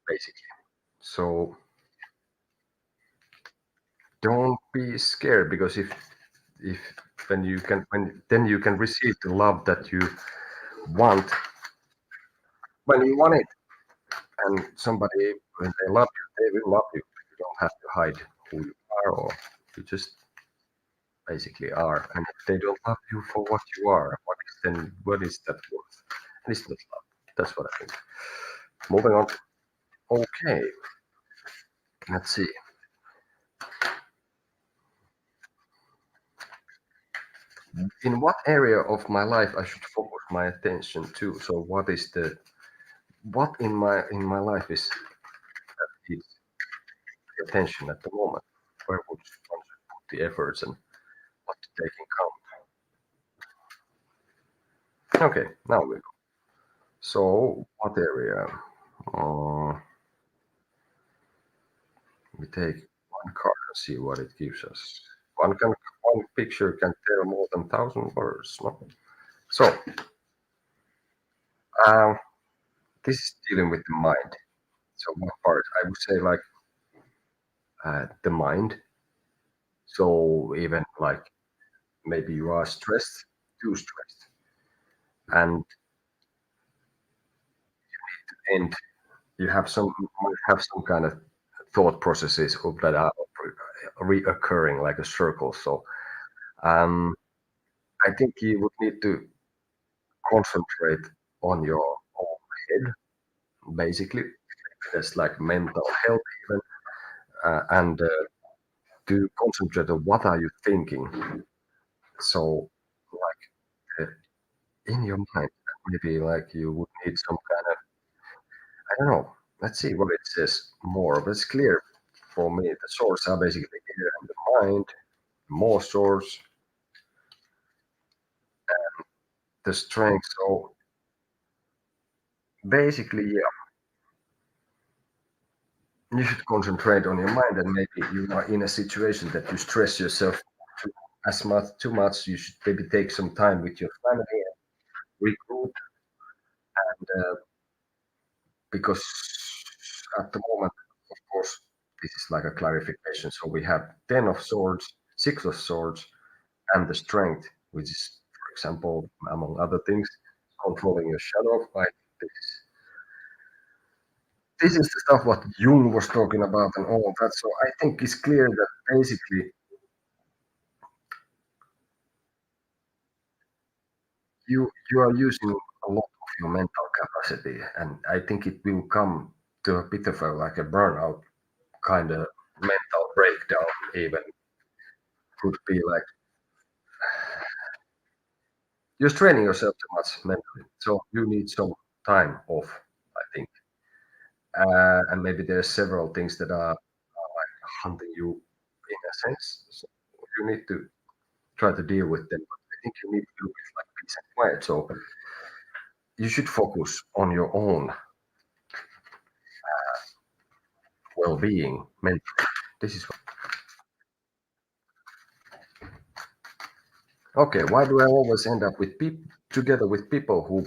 basically. So don't be scared because if when then you can receive the love that you want when you want it, and somebody when they love you they will love you. You don't have to hide who you are, or you just basically are. And if they don't love you for what you are, what is that worth? And it's not love. That's what I think. Moving on. Okay, let's see. In what area of my life I should focus my attention to? So what in my life is needs the attention at the moment? Where would one should put the efforts and what to take in count? Okay, now we go. So what area? Uh, we take one card and see what it gives us. One picture can tell more than 1,000 words. No? So uh, this is dealing with the mind. So what part? I would say like the mind. So even like maybe you are stressed, too stressed, and and you have some kind of thought processes that are reoccurring like a circle. So um, I think you would need to concentrate on your own head, basically. That's like mental health even, and to concentrate on what are you thinking. So like in your mind, maybe like you would need some kind of I don't know. Let's see what it says more. But it's clear for me. The swords are basically here in the mind. More swords, the strength. So basically, yeah, you should concentrate on your mind, and maybe you are in a situation that you stress yourself too much. You should maybe take some time with your family and regroup, and because at the moment, of course, this is like a clarification. So we have 10 of swords, 6 of swords, and the strength, which is, for example, among other things, controlling your shadow. Like this is the stuff what Jung was talking about and all of that. So I think it's clear that basically you are using a lot of your mental capacity, and I think it will come to a bit of a like a burnout kind of mental breakdown. Even could be like you're straining yourself too much mentally, so you need some time off. I think, and maybe there's several things that are like hunting you in a sense. So you need to try to deal with them. But I think you need to do it like peace and quiet. So you should focus on your own well-being mentally. This is okay. Why do I always end up with together with people who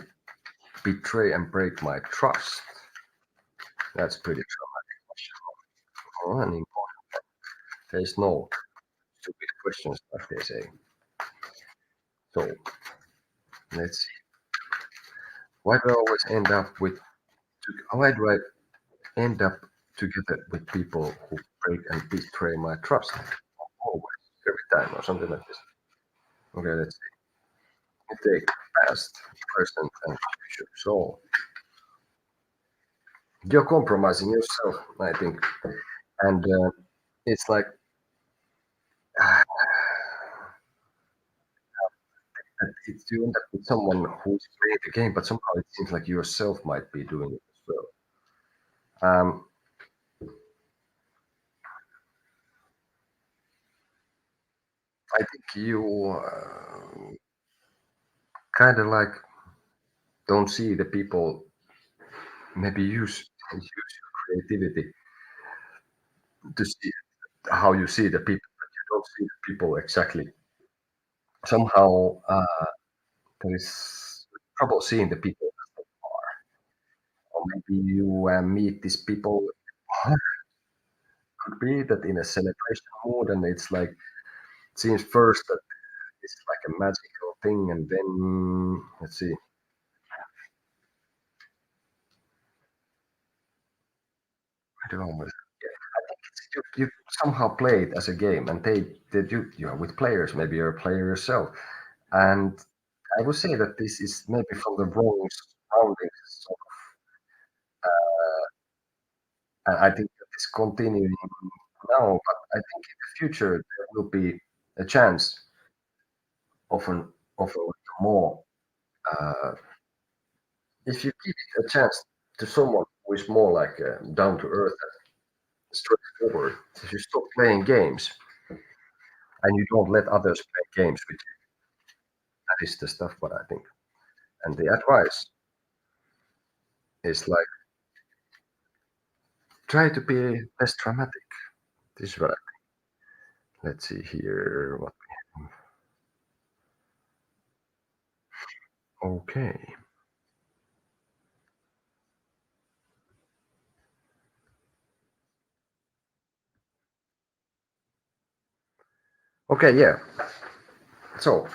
betray and break my trust? That's pretty traumatic question. Oh, an important. There's no stupid questions, like they say. So let's see. Why do I always end up with? Why do I end up together with people who break and betray my trust? Always, every time, or something like this. Okay, let's see. We take past, present, and future. So you're compromising yourself, I think, and it's like it's you end up with someone who's playing the game, but somehow it seems like yourself might be doing it as well. Um, I think you kind of like don't see the people. Maybe use your creativity to see how you see the people, but you don't see the people exactly. Somehow there is trouble seeing the people as they are, or maybe you meet these people. Could be that in a celebration mood, and it's like it seems first that it's like a magical thing, and then let's see. I don't know. I think you somehow play it as a game, and you are with players. Maybe you're a player yourself, and I would say that this is maybe from the wrong surroundings. So, and I think that is continuing now, but I think in the future there will be a chance of an of a more. Uh, if you give it a chance to someone who is more like down to earth and straightforward, if you stop playing games and you don't let others play games with you, that is the stuff what I think. And the advice is like try to be less dramatic. This is what I let's see here. What okay. Okay, yeah. So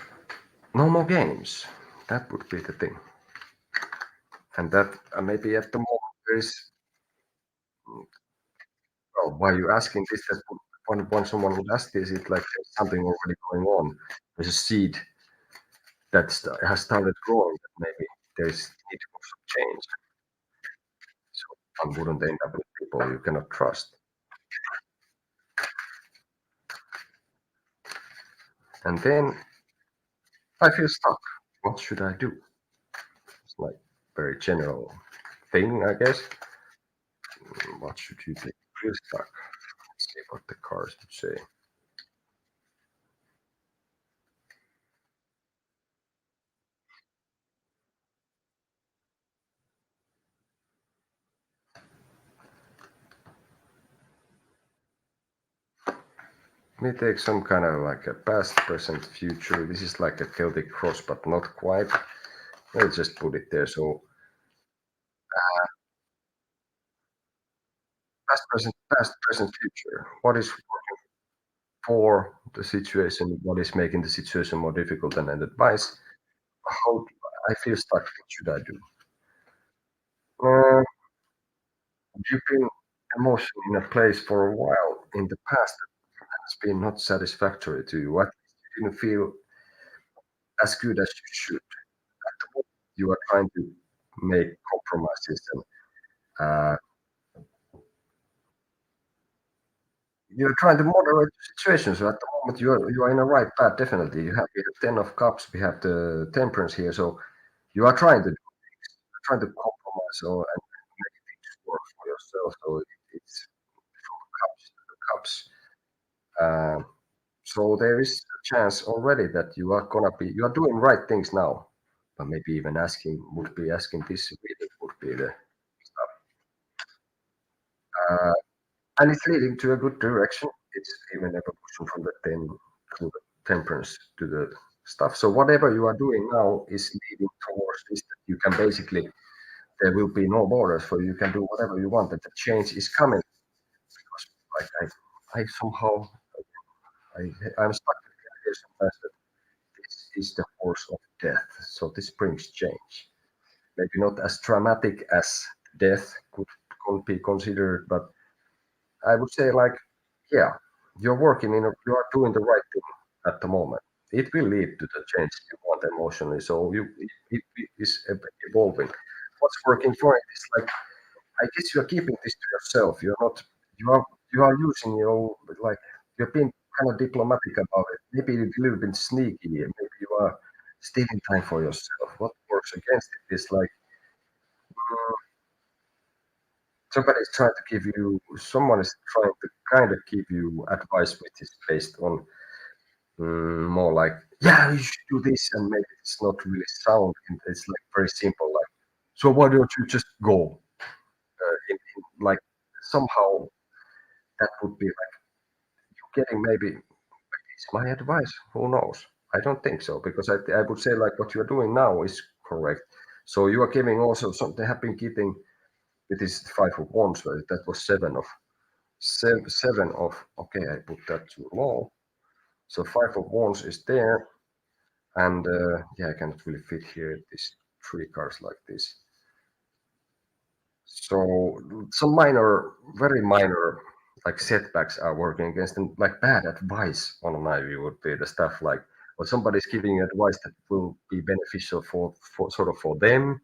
no more games. That would be the thing. And that maybe at the moment there is well, why you asking this? That when someone would ask this, it's like there's something already going on. There's a seed that has started growing. That maybe there's need for some change. So one wouldn't end up with people you cannot trust. And then I feel stuck. What should I do? It's like very general thing, I guess. What should you do? Feel stuck. Let's see what the cards would say. We take some kind of like a past, present, future. This is like a Celtic cross, but not quite. Let's just put it there. So past, present, future. What is for the situation? What is making the situation more difficult? And then advice. How I feel stuck. What should I do? Uh, you've been emotionally in a place for a while in the past that has been not satisfactory to you. What you didn't feel as good as you should. At the moment, you are trying to make compromises and you're trying to moderate the situation. So at the moment, you are in a right path. Definitely, we have Ten of Cups, we have the Temperance here. So you are trying to do things, you're trying to compromise or and make things work for yourself. So it's from cups to the cups. Um, so there is a chance already that you are doing right things now, but maybe even asking this really would be the stuff. Uh, and it's leading to a good direction. It's even evolution from the ten to the temperance to the stuff. So whatever you are doing now is leading towards this. That you can basically there will be no borders for you. You can do whatever you want, that the change is coming. Because like I somehow I I'm stuck in the idea sometimes that this is the horse of death. So this brings change. Maybe not as dramatic as death could be considered, but I would say like, yeah, you're working you are doing the right thing at the moment. It will lead to the change you want emotionally. So it is evolving. What's working for it is like, I guess you are keeping this to yourself. You are using your like you're being kind of diplomatic about it. Maybe a little bit sneaky. Maybe you are stealing time for yourself. What works against it is like mm, someone is trying to kind of give you advice which is based on more like, yeah, you should do this, and maybe it's not really sound. And it's like very simple, like, so why don't you just go? Like somehow that would be like you getting maybe it's my advice. Who knows? I don't think so because I would say like what you're doing now is correct. So you are giving also something. Have been getting it is 5 of wands, but that was seven of. Okay, I put that too low. So 5 of wands is there, and yeah, I cannot really fit here these 3 cards like this. So some minor, very minor, like setbacks are working against them. Like bad advice on my view would be the stuff like, well, somebody's giving you advice that will be beneficial for sort of for them,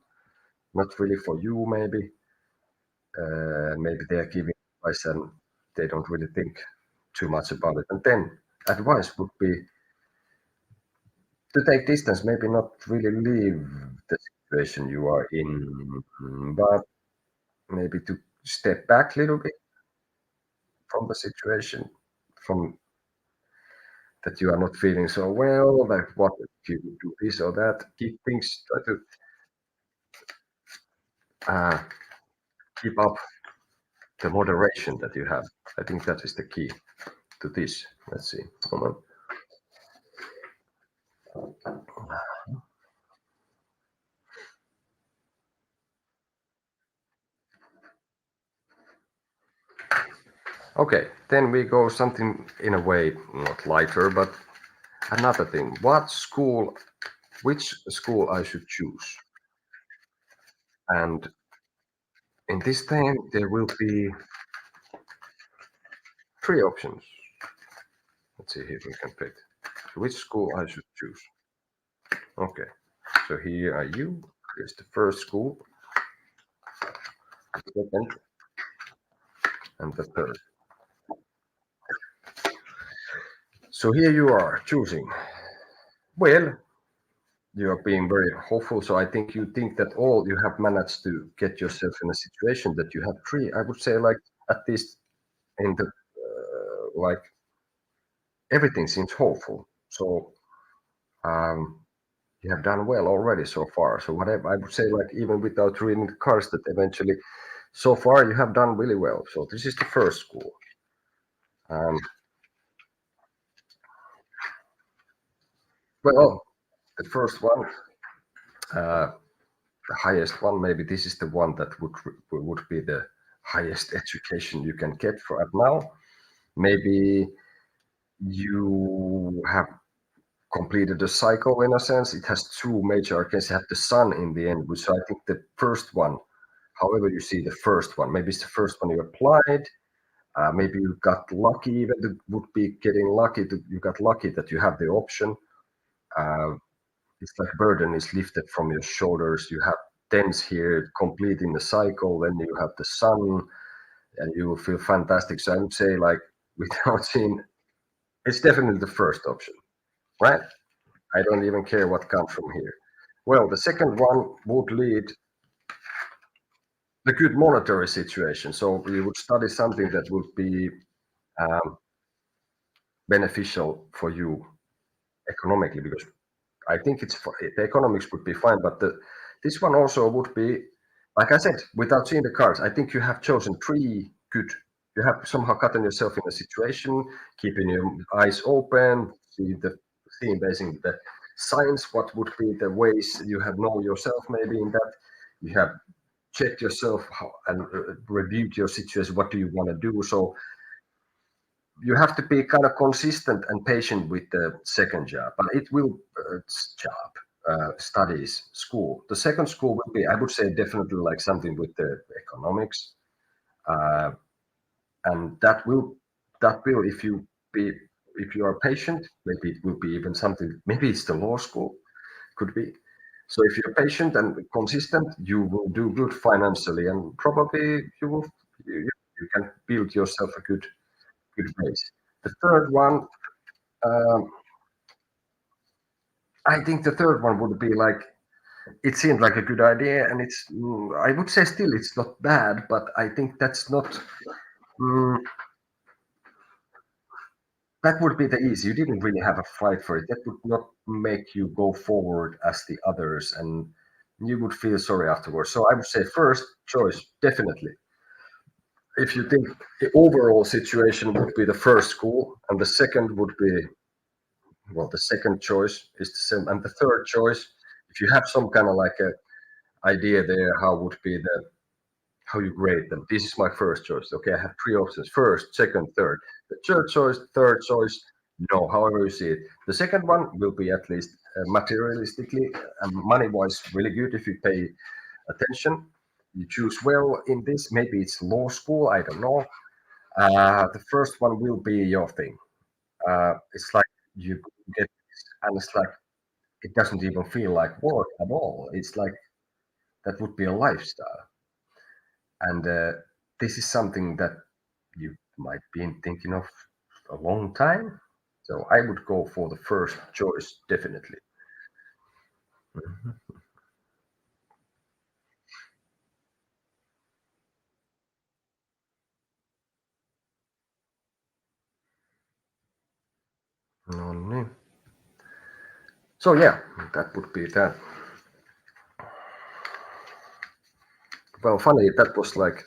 not really for you. Maybe they are giving advice and they don't really think too much about it. And then advice would be to take distance, maybe not really leave the situation you are in, but maybe to step back a little bit from the situation, from that you are not feeling so well, like what if you do this or that, keep things, try to uh, keep up the moderation that you have. I think that is the key to this. Let's see. Moment. Okay, then we go something in a way not lighter, but another thing. Which school I should choose? And in this time, there will be 3 options. Let's see if we can pick. Which school I should choose? Okay, so here are you. Here's the first school, the second, and the third. So here you are choosing. Well, you are being very hopeful. So I think you think that all you have managed to get yourself in a situation that you have 3. I would say like at least in the like everything seems hopeful. So um, you have done well already so far. So whatever I would say, like even without reading the cards, that eventually, so far you have done really well. So this is the first school. Um, well, the first one, the highest one. Maybe this is the one that would be the highest education you can get for at now. Maybe you have completed the cycle in a sense. It has 2 major arcanes. You have the sun in the end, which I think the first one, however you see the first one, maybe it's the first one you applied. Maybe you got lucky, even it would be getting lucky. You got lucky that you have the option. Uh, it's like burden is lifted from your shoulders. You have tens here completing the cycle. Then you have the sun, and you will feel fantastic. So I would say, like, without seeing, it's definitely the first option, right? I don't even care what comes from here. Well, the second one would lead the good monetary situation. So you would study something that would be um, beneficial for you economically, because I think the economics would be fine, but this one also would be, like I said, without seeing the cards. I think you have chosen 3 good. You have somehow gotten yourself in a situation, keeping your eyes open, seeing basically the signs. What would be the ways you have know yourself? Maybe in that you have checked yourself and reviewed your situation. What do you want to do? So you have to be kind of consistent and patient with the second job, but it will job, studies, school. The second school will be, I would say, definitely like something with the economics, uh, and that will be if you are patient, maybe it will be even something. Maybe it's the law school, could be. So if you're patient and consistent, you will do good financially, and probably you can build yourself a good base. The third one, um, I think the third one would be like, it seemed like a good idea, and I would say still it's not bad, but I think that's not, mm, that would be the easy. You didn't really have a fight for it. That would not make you go forward as the others, and you would feel sorry afterwards. So I would say first choice, definitely. If you think the overall situation would be the first school, and the second would be, well, the second choice is the same, and the third choice, if you have some kind of like a idea there, how would be the how you grade them. This is my first choice. Okay, I have three options: first, second, third. The third choice, no. However you see it, the second one will be at least materialistically and money-wise really good if you pay attention. You choose well in this. Maybe it's law school. I don't know. The first one will be your thing. It's like you get, and it's like it doesn't even feel like work at all. It's like that would be a lifestyle, and this is something that you might be thinking of a long time. So I would go for the first choice, definitely. Mhm. No, no. So yeah, that would be that. Well, funny, that was like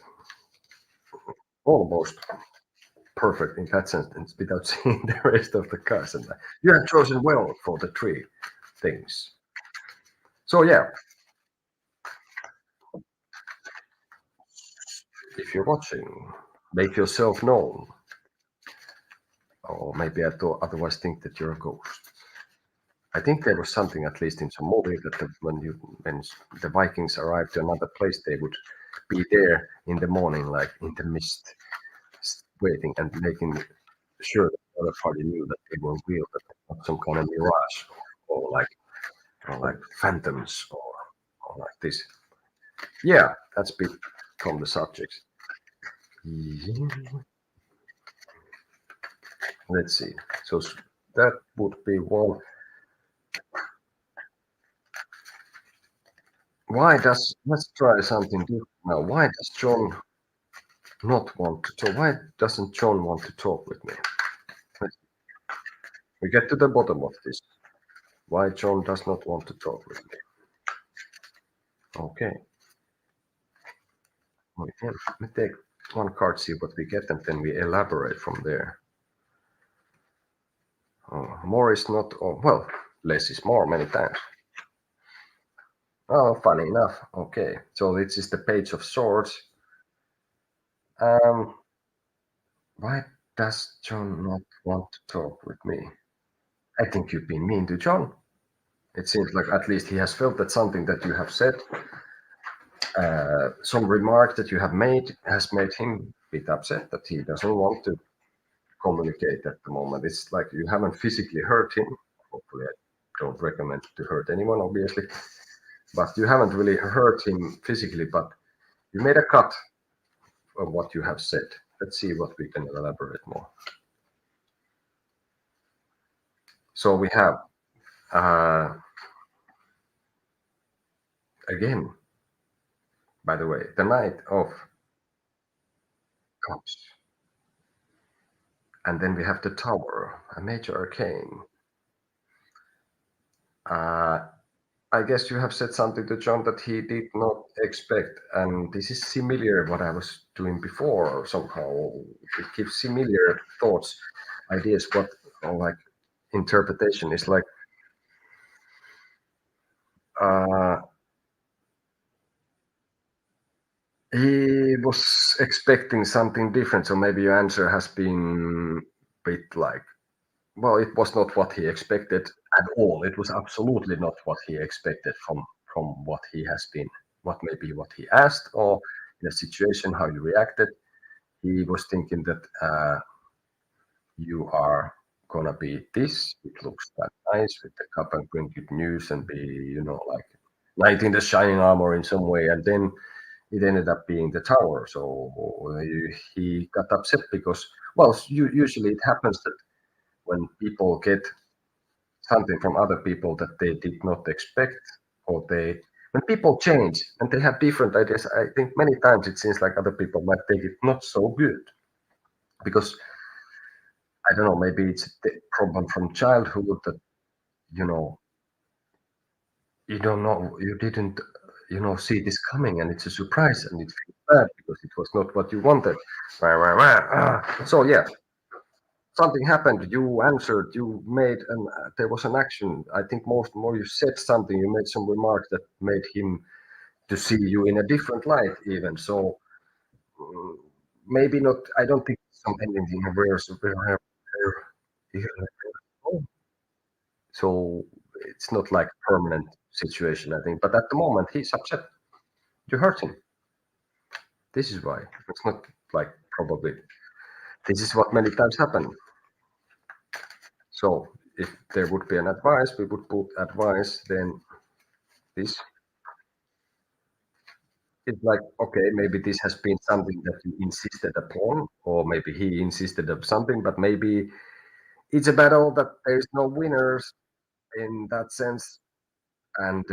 almost perfect in that sentence without seeing the rest of the cast. And you have chosen well for the three things. So yeah, if you're watching, make yourself known. Or maybe I thought otherwise think that you're a ghost. I think there was something, at least in some movie, that when the Vikings arrived to another place, they would be there in the morning, like in the mist, waiting and making sure that the other party knew that they were real, that they not some kind of mirage or like phantoms or like this. Yeah, that's bit from the subject. Let's see. So that would be one. Let's try something different now. Why does John not want to talk? Why doesn't John want to talk with me? We get to the bottom of this. Why John does not want to talk with me. Okay. Let me take one card, see what we get, and then we elaborate from there. More is not, well, less is more many times. Oh, funny enough. Okay. So this is the Page of Swords. Um, why does John not want to talk with me? I think you've been mean to John. It seems like at least he has felt that something that you have said, some remark that you have made, has made him a bit upset that he doesn't want to communicate at the moment. It's like you haven't physically hurt him. Hopefully, I don't recommend to hurt anyone, obviously, but you haven't really hurt him physically, but you made a cut of what you have said. Let's see what we can elaborate more. So we have, uh, again, by the way, the Knight of Cups. And then we have the Tower, a major arcane. Uh, I guess you have said something to John that he did not expect, and this is similar what I was doing before. Or somehow it gives similar thoughts, ideas, what or like interpretation is like. Uh, He was expecting something different, so maybe your answer has been a bit like, well, it was not what he expected at all. It was absolutely not what he expected from what he has been, what maybe what he asked, or in a situation how you reacted. He was thinking that you are gonna be this. It looks that nice with the cup and bring good news and be, like knight in the shining armor in some way. And then it ended up being the tower. So he got upset because, well, usually it happens that when people get something from other people that they did not expect, or when people change and they have different ideas, I think many times it seems like other people might take it not so good because I don't know, maybe it's the problem from childhood that you know you don't know, you didn't see this coming, and it's a surprise, and it feels bad because it was not what you wanted. So yeah, something happened, you answered, you made, and there was an action. I think most more you said something, you made some remark that made him to see you in a different light even. So mm, maybe not, I don't think some ending in reverse. So it's not like permanent situation, I think. But at the moment, he's upset. You hurt him. This is why. It's not like probably. This is what many times happen. So if there would be an advice, we would put advice. Then this is like, okay, maybe this has been something that you insisted upon, or maybe he insisted of something, but maybe it's a battle that there's no winners in that sense, and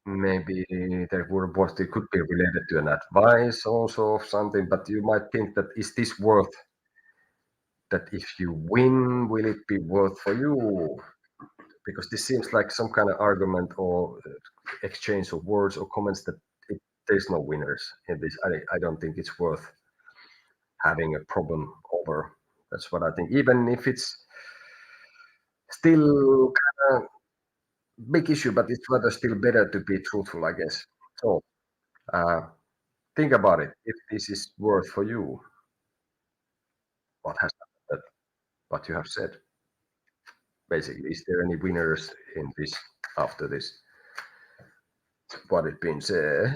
maybe it could be related to an advice also of something, but you might think that is this worth that if you win, will it be worth for you? Because this seems like some kind of argument or exchange of words or comments that there's no winners in this. I don't think it's worth having a problem over. That's what I think. Even if it's still kind of big issue, but it's rather still better to be truthful, I guess. So uh, think about it. If this is worth for you, what has happened, what you have said. Basically, is there any winners in this after this? What it been said?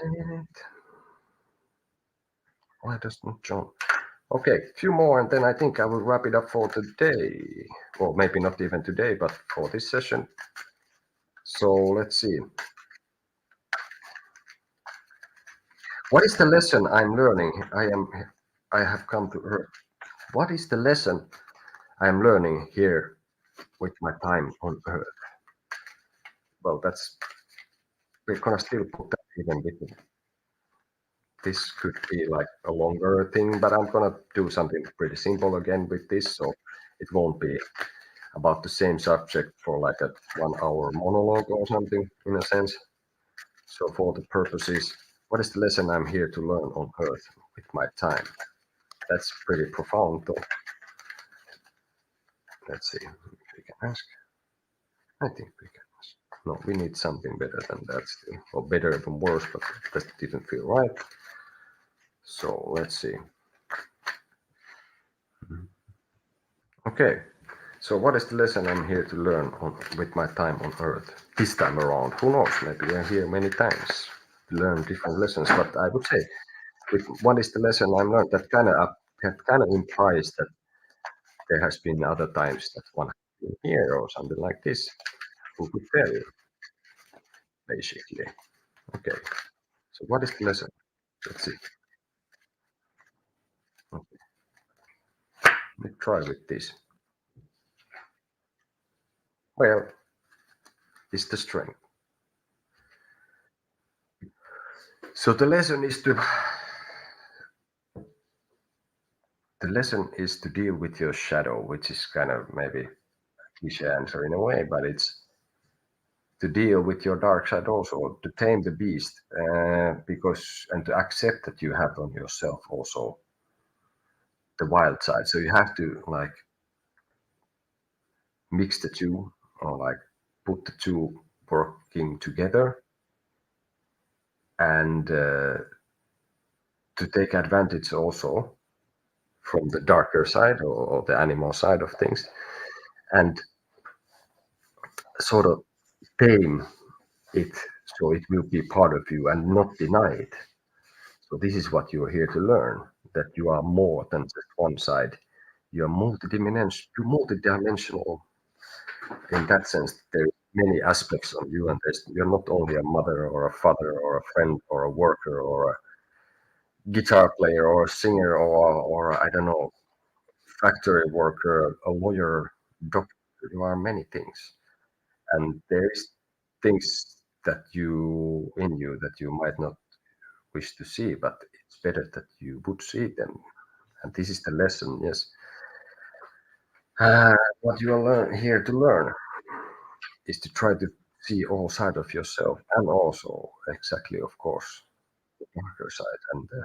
Why does not John? Okay, few more, and then I think I will wrap it up for today. Well, maybe not even today, but for this session. So let's see. What is the lesson I'm learning? I have come to Earth. What is the lesson I am learning here with my time on Earth? Well, we're gonna still put that even with it. This could be like a longer thing, but I'm gonna do something pretty simple again with this, so it won't be about the same subject for like a 1 hour monologue or something in a sense. So for the purposes, what is the lesson I'm here to learn on Earth with my time? That's pretty profound though. Let's see if we can ask. I think we can ask. No, we need something better than that still. Or better even worse, but that didn't feel right. So let's see. Okay. So what is the lesson I'm here to learn with my time on Earth this time around? Who knows? Maybe we're here many times to learn different lessons. But I would say, what is the lesson I'm learned? That kind of implies that there has been other times that one has been here or something like this. Who could tell you? Basically. Okay. So what is the lesson? Let's see. Okay. Let's try with this. Well, it's the strength. So the lesson is to deal with your shadow, which is kind of maybe cliche answer in a way, but it's to deal with your dark side also, to tame the beast, because and to accept that you have on yourself also the wild side. So you have to like mix the two, or like put the two working together, and to take advantage also from the darker side or the animal side of things, and sort of tame it so it will be part of you and not deny it. So this is what you are here to learn, that you are more than just one side. You are multidimensional in that sense. There are many aspects of you, and you're not only a mother or a father or a friend or a worker or a guitar player or a singer or I don't know, factory worker, a lawyer, doctor. You are many things, and there is things that you in you that you might not wish to see, but it's better that you would see them. And this is the lesson, yes. What you are here to learn is to try to see all sides of yourself, and also exactly, of course, the darker side and the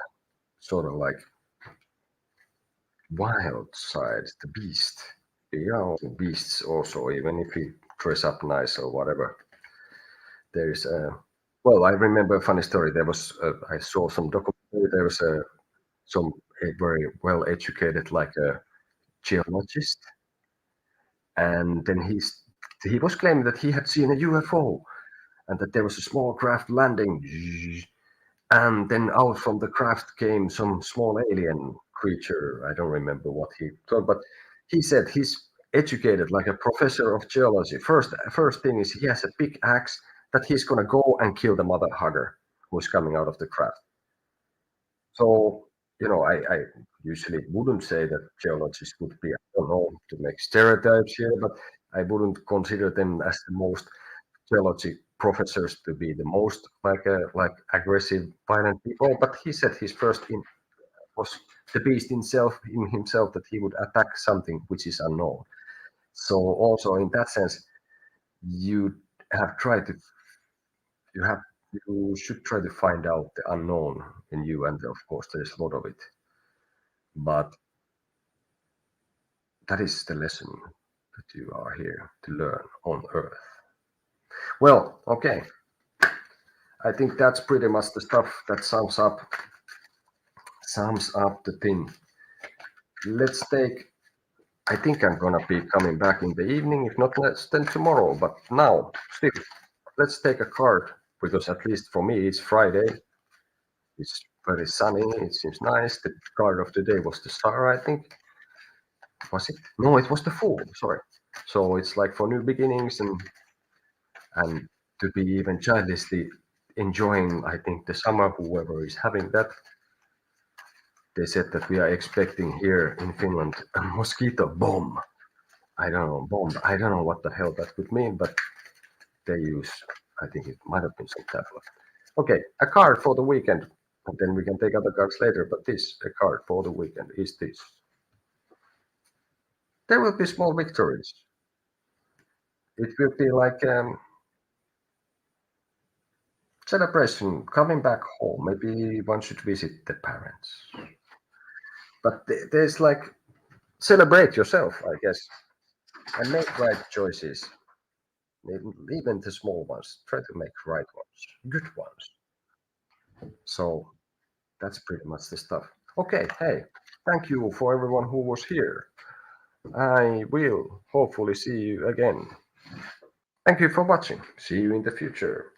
sort of like wild side, the beast. We are all beasts also, even if we dress up nice or whatever. There is a well, I remember a funny story. There was I saw some documentary. There was a very well educated like a geologist, and then he was claiming that he had seen a UFO and that there was a small craft landing, and then out from the craft came some small alien creature. I don't remember what he thought, but he said he's educated like a professor of geology. First thing is he has a big axe that he's gonna go and kill the mother hugger who's coming out of the craft. So, I usually wouldn't say that geologists would be, I don't know, to make stereotypes here, but I wouldn't consider them as the most geology professors to be the most like aggressive, violent people. But he said his first in was the beast in himself that he would attack something which is unknown. So also in that sense, you have tried to you have you should try to find out the unknown in you, and of course there's a lot of it. But that is the lesson that you are here to learn on Earth. Well, okay. I think that's pretty much the stuff that sums up the thing. Let's take. I think I'm gonna be coming back in the evening. If not, then tomorrow. But now, still, let's take a card because at least for me it's Friday. It's very sunny. It seems nice. The card of the day was the star, I think. Was it? No, it was the Fool. Sorry. So it's like for new beginnings and to be even childishly enjoying, I think, the summer. Whoever is having that, they said that we are expecting here in Finland a mosquito bomb. I don't know, bomb. I don't know what the hell that could mean, but they use. I think it might have been some tablet. Okay, a card for the weekend, and then we can take other cards later. But a card for the weekend is this. There will be small victories. It will be like celebration coming back home. Maybe one should visit the parents, but there's like celebrate yourself, I guess, and make right choices. Even the small ones, try to make right ones, good ones. So that's pretty much the stuff. Okay, hey, thank you for everyone who was here. I will hopefully see you again. Thank you for watching. See you in the future.